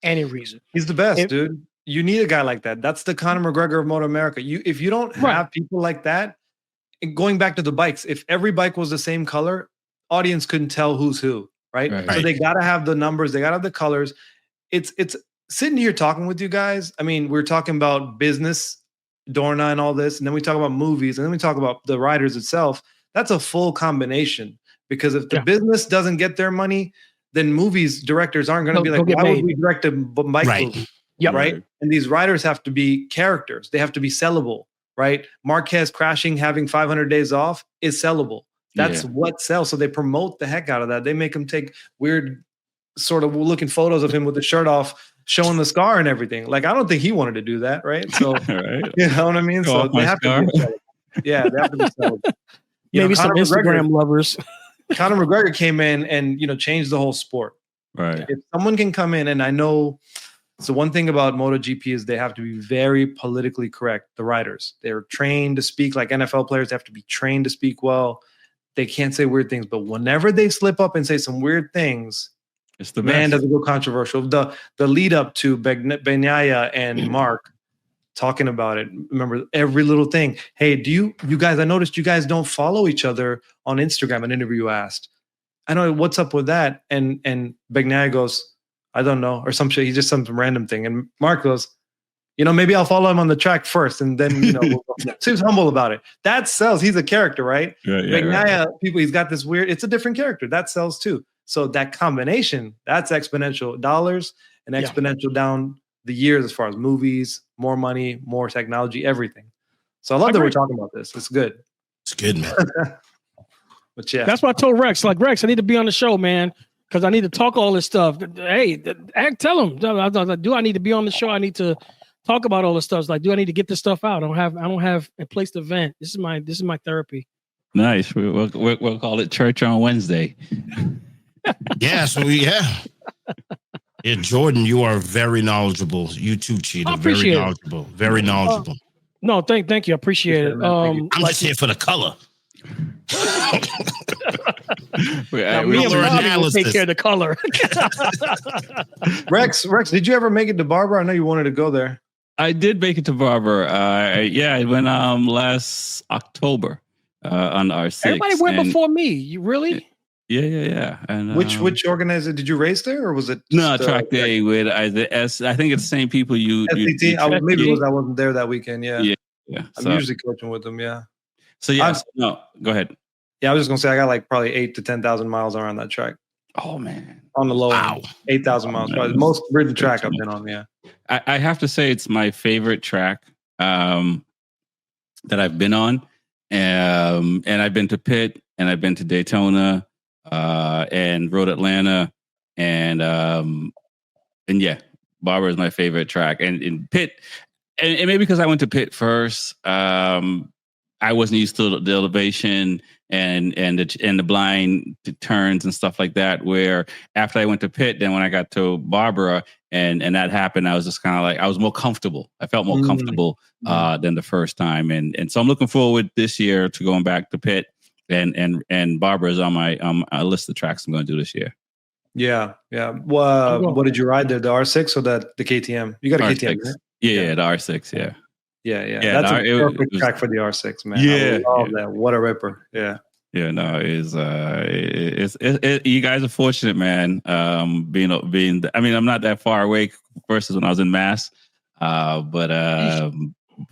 Any reason. He's the best, dude. You need a guy like that. That's the Conor McGregor of Moto America. If you don't have people like that, going back to the bikes, if every bike was the same color, audience couldn't tell who's who, right? So they got to have the numbers, they got to have the colors. It's sitting here talking with you guys. I mean, we're talking about business, Dorna and all this, and then we talk about movies, and then we talk about the riders itself. That's a full combination, because if the business doesn't get their money, then movies directors aren't going to be like, why would we direct a bike movie? Yep. Right? And these riders have to be characters. They have to be sellable, right? Marquez crashing, having 500 days off is sellable. That's what sells. So they promote the heck out of that. They make him take weird sort of looking photos of him with the shirt off, showing the scar and everything. I don't think he wanted to do that, right? So, you know what I mean? So they have to be sellable. Yeah, they have to be sellable. Maybe some Instagram lovers. Conor McGregor came in and, changed the whole sport. Right. If someone can come in, and I know, so one thing about MotoGP is they have to be very politically correct. The riders, they're trained to speak like NFL players. They have to be trained to speak well. They can't say weird things, but whenever they slip up and say some weird things, it's the man best. doesn't go controversial. The lead up to Bagnaia and Mark talking about it. Remember every little thing. Hey, do you guys? I noticed you guys don't follow each other on Instagram. An interview asked, I know what's up with that, and Bagnaia goes, I don't know, or some shit. He just some random thing, and Mark goes, maybe I'll follow him on the track first, and then we'll so he's humble about it. That sells. He's a character, right? Bagnaia, people, he's got this weird. It's a different character that sells too. So that combination, that's exponential dollars and exponential down the years as far as movies, more money, more technology, everything. So I love that we're talking about this. It's good. It's good, man. But yeah, that's what I told Rex. Rex, I need to be on the show, man, because I need to talk all this stuff. Hey, tell him. Do I need to be on the show? I need to talk about all this stuff. Do I need to get this stuff out? I don't have a place to vent. This is my therapy. Nice. We'll call it Church on Wednesday. Yeah, Jordan, you are very knowledgeable. You too, Cheetah. Very knowledgeable. Very knowledgeable. No, thank you. I appreciate it. I'm just here for the color. Me and Bobby will take care of the color. Rex, did you ever make it to Barber? I know you wanted to go there. I did make it to Barber. I went last October on R6. Everybody went before me. You really? Yeah. And which organizer did you race there, or was it track day with I think it's the same people you SCT? I wasn't there that weekend. Yeah. I'm usually coaching with them. Yeah. So no, go ahead. Yeah, I was just gonna say I got probably 8,000 to 10,000 miles around that track. Oh man, on the low end, 8,000 miles. Probably the most ridden track I've been on. Yeah. I have to say it's my favorite track that I've been on, and I've been to Pitt, and I've been to Daytona. And Road Atlanta, and Barber is my favorite track. And in Pitt, and maybe because I went to Pitt first, I wasn't used to the elevation, and the blind turns and stuff like that. Where after I went to pit, then when I got to Barbara and that happened, I was just kind of like, I was more comfortable. I felt more comfortable than the first time, and so I'm looking forward this year to going back to pit, and Barbara is on my list of tracks I'm going to do this year. Yeah. What did you ride there? The R6 or the KTM? You got a R6. KTM, right? Yeah, the R6. Yeah. Yeah, that's a perfect track for the R6, man. Yeah, I love that. What a ripper. Yeah. Yeah, no, it's you guys are fortunate, man. Being, I mean, I'm not that far away versus when I was in Mass, but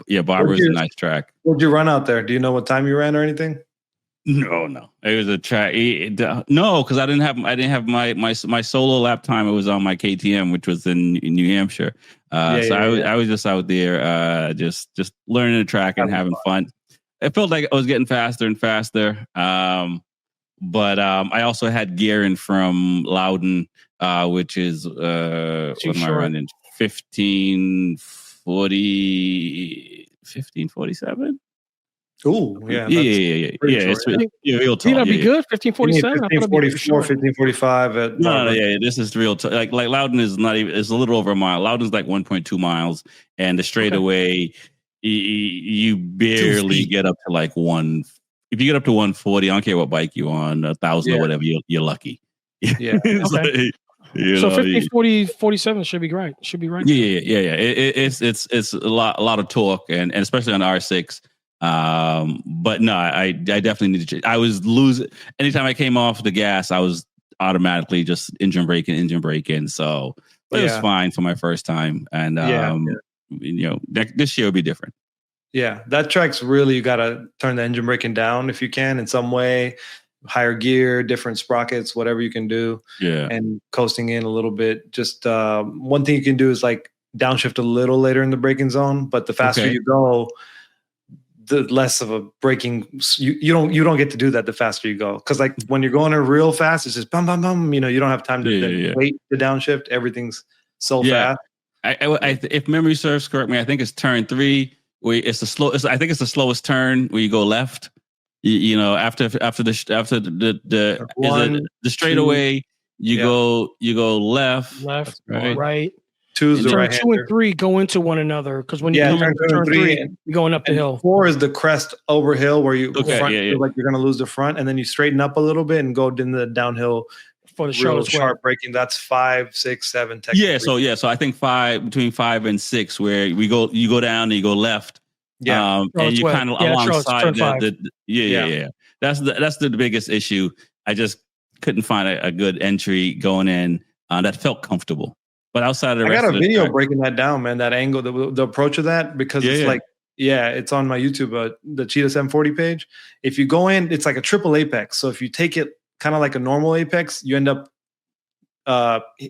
yeah, Barbara's a nice track. What'd you run out there? Do you know what time you ran or anything? No, it was a track. No, because I didn't have my solo lap time. It was on my KTM, which was in New Hampshire. I was just out there, just learning the track and having fun. It felt like I was getting faster and faster. But I also had gear in from Loudon, which is what am I running? 1547. Oh, yeah. Yeah. It's real tall. That'd be good. 1547. 1544, 1545. No, this is real. Like Loudon is not even. It's a little over a mile. Loudon's like 1.2 miles, and the straightaway, you barely get up to like one. If you get up to 140, I don't care what bike you're on, 1,000 or whatever, you're lucky. Yeah. Okay. So 1547 should be right. Should be right. Yeah. It's a lot of torque, and especially on the R6. But no, I definitely need to change. I was losing anytime I came off the gas. I was automatically just engine braking. So but it was fine for my first time, and you know, this year will be different. Yeah, that track's really, you got to turn the engine braking down if you can in some way, higher gear, different sprockets, whatever you can do. Yeah, and coasting in a little bit. Just one thing you can do is like downshift a little later in the braking zone, but the faster you go, the less of a braking. You don't get to do that the faster you go, because like when you're going real fast, it's just bum bum bum. You know, you don't have time to wait to downshift. Everything's so fast. I if memory serves correct me, I think it's turn 3. Where it's the slow. I think it's the slowest turn where you go left. You know, after the straightaway, you go left, right. Two's the right. 2 and 3 go into one another, because when you come into turn 3, you're going up the hill. 4 is the crest over hill where you like you're going to lose the front, and then you straighten up a little bit and go in the downhill for the sharp braking. That's 5, 6, 7. Technically. So I think between 5 and 6, where you go down and you go left. And you kind of alongside that. That's the biggest issue. I just couldn't find a good entry going in that felt comfortable. But outside of the rest, I got a video breaking that down, man. That angle, the approach of that, because it's like, it's on my YouTube, the Cheetah 740 page. If you go in, it's like a triple apex. So if you take it kind of like a normal apex, you end up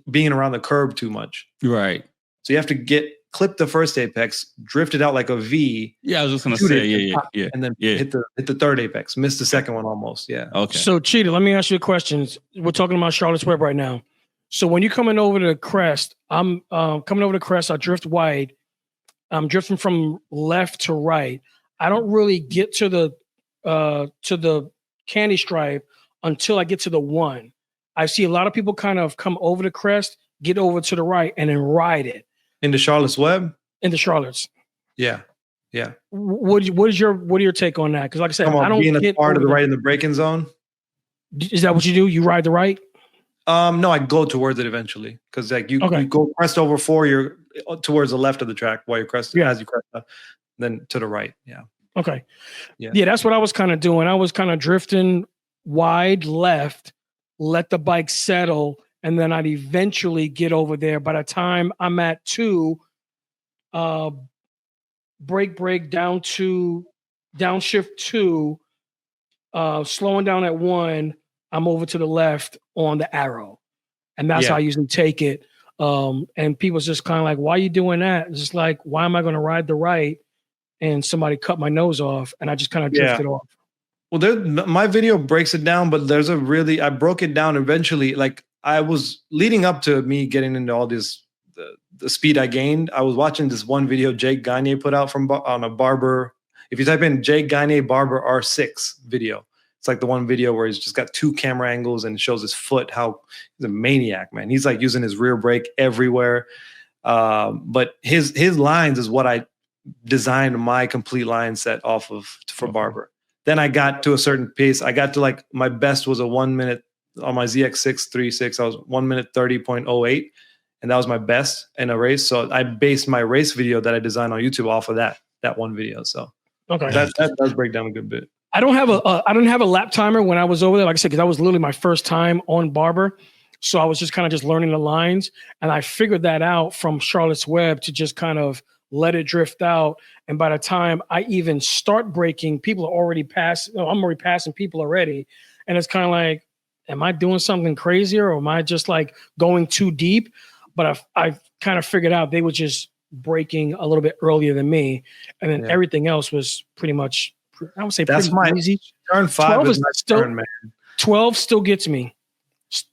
being around the curb too much. Right. So you have to clip the first apex, drift it out like a V. Yeah, I was just gonna say, and then hit the third apex, miss the second one almost. Yeah. Okay. So Cheetah, let me ask you a question. We're talking about Charlotte's Web right now. So when you're coming over the crest, I'm coming over the crest. I drift wide. I'm drifting from left to right. I don't really get to the candy stripe until I get to the 1. I see a lot of people kind of come over the crest, get over to the right, and then ride it. Into Charlotte's Web? Into Charlotte's. Yeah. What is your take on that? Because like I said, I don't being get a part of the right in the braking zone. Is that what you do? You ride the right? No, I go towards it eventually, because like you go crest over 4, you're towards the left of the track while you're cresting as you crest up, then to the right. Yeah. Okay. Yeah, that's what I was kind of doing. I was kind of drifting wide left, let the bike settle, and then I'd eventually get over there. By the time I'm at 2, brake downshift 2, slowing down at 1, I'm over to the left on the arrow. And that's how I usually take it. And people's just kind of like, why are you doing that? It's just like, why am I going to ride the right and somebody cut my nose off? And I just kind of drifted off. Well, my video breaks it down, but I broke it down eventually. Like, I was leading up to me getting into all this, the speed I gained. I was watching this one video Jake Gagne put out on a Barber. If you type in Jake Gagne Barber R6 video, It's like the one video where he's just got 2 camera angles and shows his foot. How he's a maniac, man. He's like using his rear brake everywhere. But his lines is what I designed my complete line set off of for barber. Then I got to a certain pace. I got to like my best was a 1 minute on my ZX636. I was 1 minute 30.08, and that was my best in a race. So I based my race video that I designed on YouTube off of that one video. So that does break down a good bit. I don't have a lap timer when I was over there, like I said, because that was literally my first time on barber. So I was just kind of just learning the lines, and I figured that out from Charlotte's Web to just kind of let it drift out. And by the time I even start braking, people are already passing. I'm already passing people already, and it's kind of like, am I doing something crazier, or am I just like going too deep? But I kind of figured out they were just braking a little bit earlier than me, and then everything else was pretty much, I would say, that's pretty easy. Turn 5 is my still, turn, man. 12 still gets me.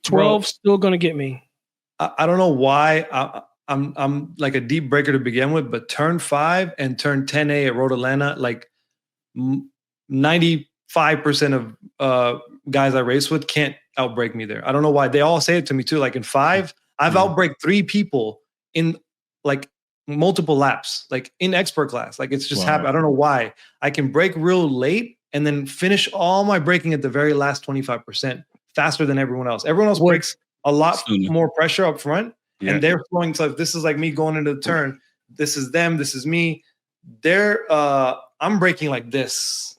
12 still gonna get me. I don't know why. I'm like a deep breaker to begin with, but turn 5 and turn 10A at Road Atlanta, like 95% of guys I race with can't outbreak me there. I don't know why. They all say it to me too. Like in 5, I've outbreaked 3 people in like multiple laps, like in expert class. Like it's just happened. I don't know why. I can brake real late and then finish all my braking at the very last 25% faster than everyone else. Everyone else brakes a lot more pressure up front, and they're flowing. So this is like me going into the turn. This is them. This is me. I'm braking like this,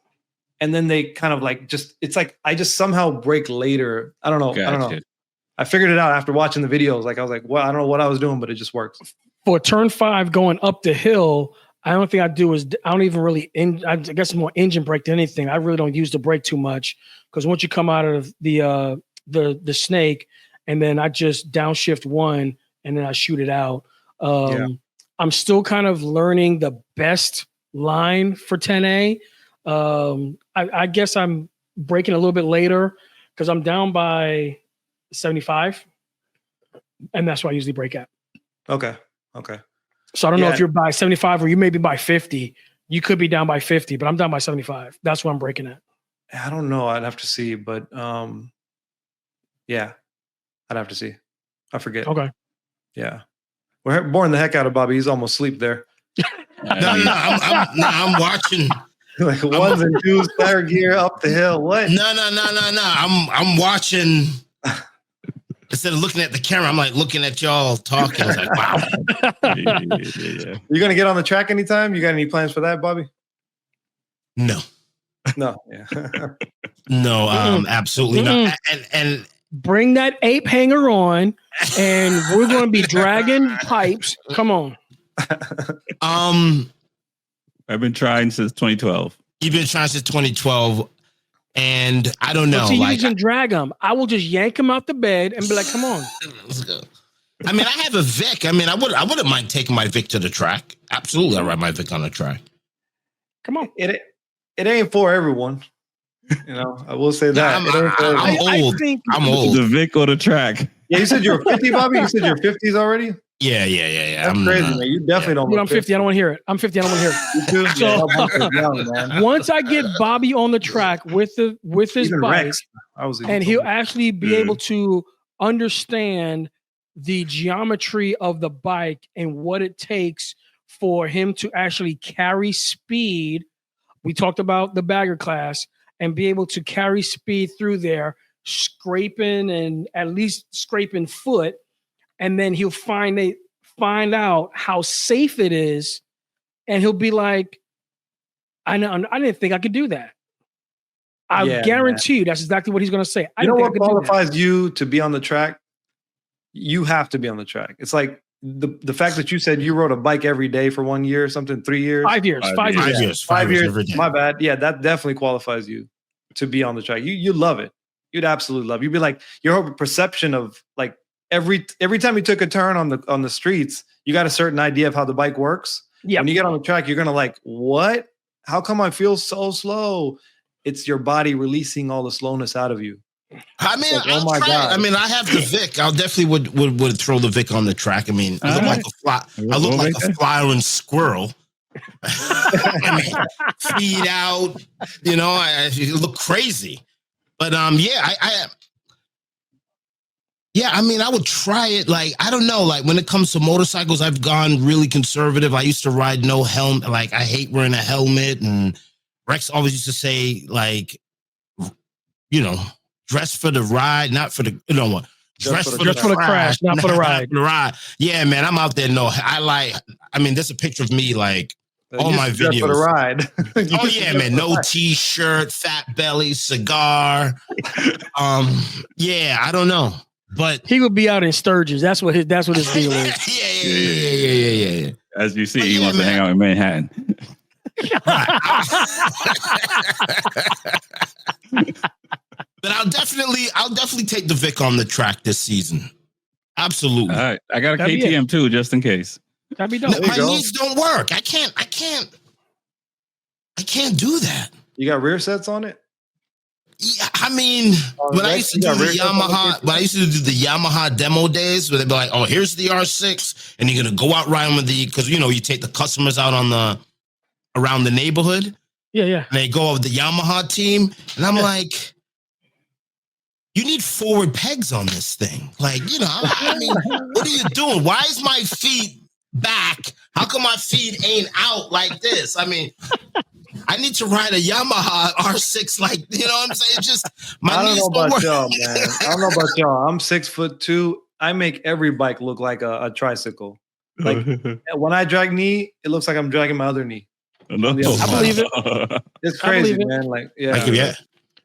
and then they kind of like just. It's like I just somehow brake later. I don't know. Gotcha. I don't know. I figured it out after watching the videos. Like I was like, well, I don't know what I was doing, but it just works. For turn 5 going up the hill, I don't think I do is I don't even really. I guess more engine brake than anything. I really don't use the brake too much, because once you come out of the snake, and then I just downshift 1 and then I shoot it out. I'm still kind of learning the best line for 10A. I guess I'm braking a little bit later because I'm down by 75, and that's why I usually brake at. Okay. So I don't know if you're by 75 or you may be by 50. You could be down by 50, but I'm down by 75. That's what I'm braking at. I don't know. I'd have to see, but yeah, I'd have to see. I forget. Okay. Yeah, we're boring the heck out of Bobby. He's almost asleep there. I'm watching. Like 1s and 2s, fire gear up the hill. What? No. I'm watching. Instead of looking at the camera, I'm like looking at y'all talking. I was like, wow. You gonna get on the track anytime? You got any plans for that, Bobby? No. Yeah. No, absolutely not. And bring that ape hanger on, and we're going to be dragging pipes. Come on. I've been trying since 2012. You've been trying since 2012, and I don't know. You can drag them. I will just yank them out the bed and be like, "Come on, let's go." I mean, I have a Vic. I mean, I wouldn't mind taking my Vic to the track. Absolutely, I ride my Vic on the track. Come on. It ain't for everyone. You know, I will say that. I'm old. I'm old. The Vic or the track. Yeah, you said you were 50, Bobby? You said you're 50s already? Yeah. That's crazy, man. You definitely don't look I'm 50. I don't want to hear it. I'm 50. I don't want to hear it. So, once I get Bobby on the track with his even bike, Rex, and he'll actually be able to understand the geometry of the bike and what it takes for him to actually carry speed. We talked about the bagger class, and be able to carry speed through there, scraping and at least scraping foot. And then he'll find out how safe it is. And he'll be like, I didn't think I could do that. I guarantee you that's exactly what he's going to say. You know what qualifies you to be on the track? You have to be on the track. It's like the fact that you said you rode a bike every day for 1 year or something, 3 years. 5 years. 5 years. 5 years. My bad. Yeah, that definitely qualifies you to be on the track. You love it. You'd absolutely love it. You'd be like, your perception of like every time you took a turn on the streets, you got a certain idea of how the bike works. Yeah. When you get on the track, you're gonna like, what? How come I feel so slow? It's your body releasing all the slowness out of you. I mean, like, oh my God. I mean, I have the Vic. I definitely would throw the Vic on the track. I mean, I look like a flying squirrel. I mean, feet out, you know, I look crazy. But I mean, I would try it. Like, I don't know. Like, when it comes to motorcycles, I've gone really conservative. I used to ride no helmet. Like, I hate wearing a helmet. And Rex always used to say, like, dress for the ride, not for the, what? Dress for the crash, not for the ride. Yeah, man, I'm out there. No, there's a picture of me, like, all my videos. For the ride. Oh, yeah, man. No T-shirt, fat belly, cigar. I don't know. But he would be out in Sturgis. That's what his deal is. Yeah. As you see, he wants to hang out in Manhattan. But I'll definitely take the Vic on the track this season. Absolutely. All right. I got a KTM too, just in case. That'd be dope. My knees don't work. I can't do that. You got rear sets on it? Yeah, I mean, when I used to do the Yamaha demo days, where they'd be like, "Oh, here's the R6, and you're gonna go out riding with because you take the customers out around the neighborhood." Yeah. And they go with the Yamaha team, and I'm like, "You need forward pegs on this thing." Like, I mean, what are you doing? Why is my feet back? How come my feet ain't out like this? I mean, I need to ride a Yamaha R6, like, you know what I'm saying? It's just I don't know about y'all, man. I don't know about y'all. I'm 6'2". I make every bike look like a tricycle. Like when I drag knee, it looks like I'm dragging my other knee. No. I believe it. It's crazy, man. Like, yeah.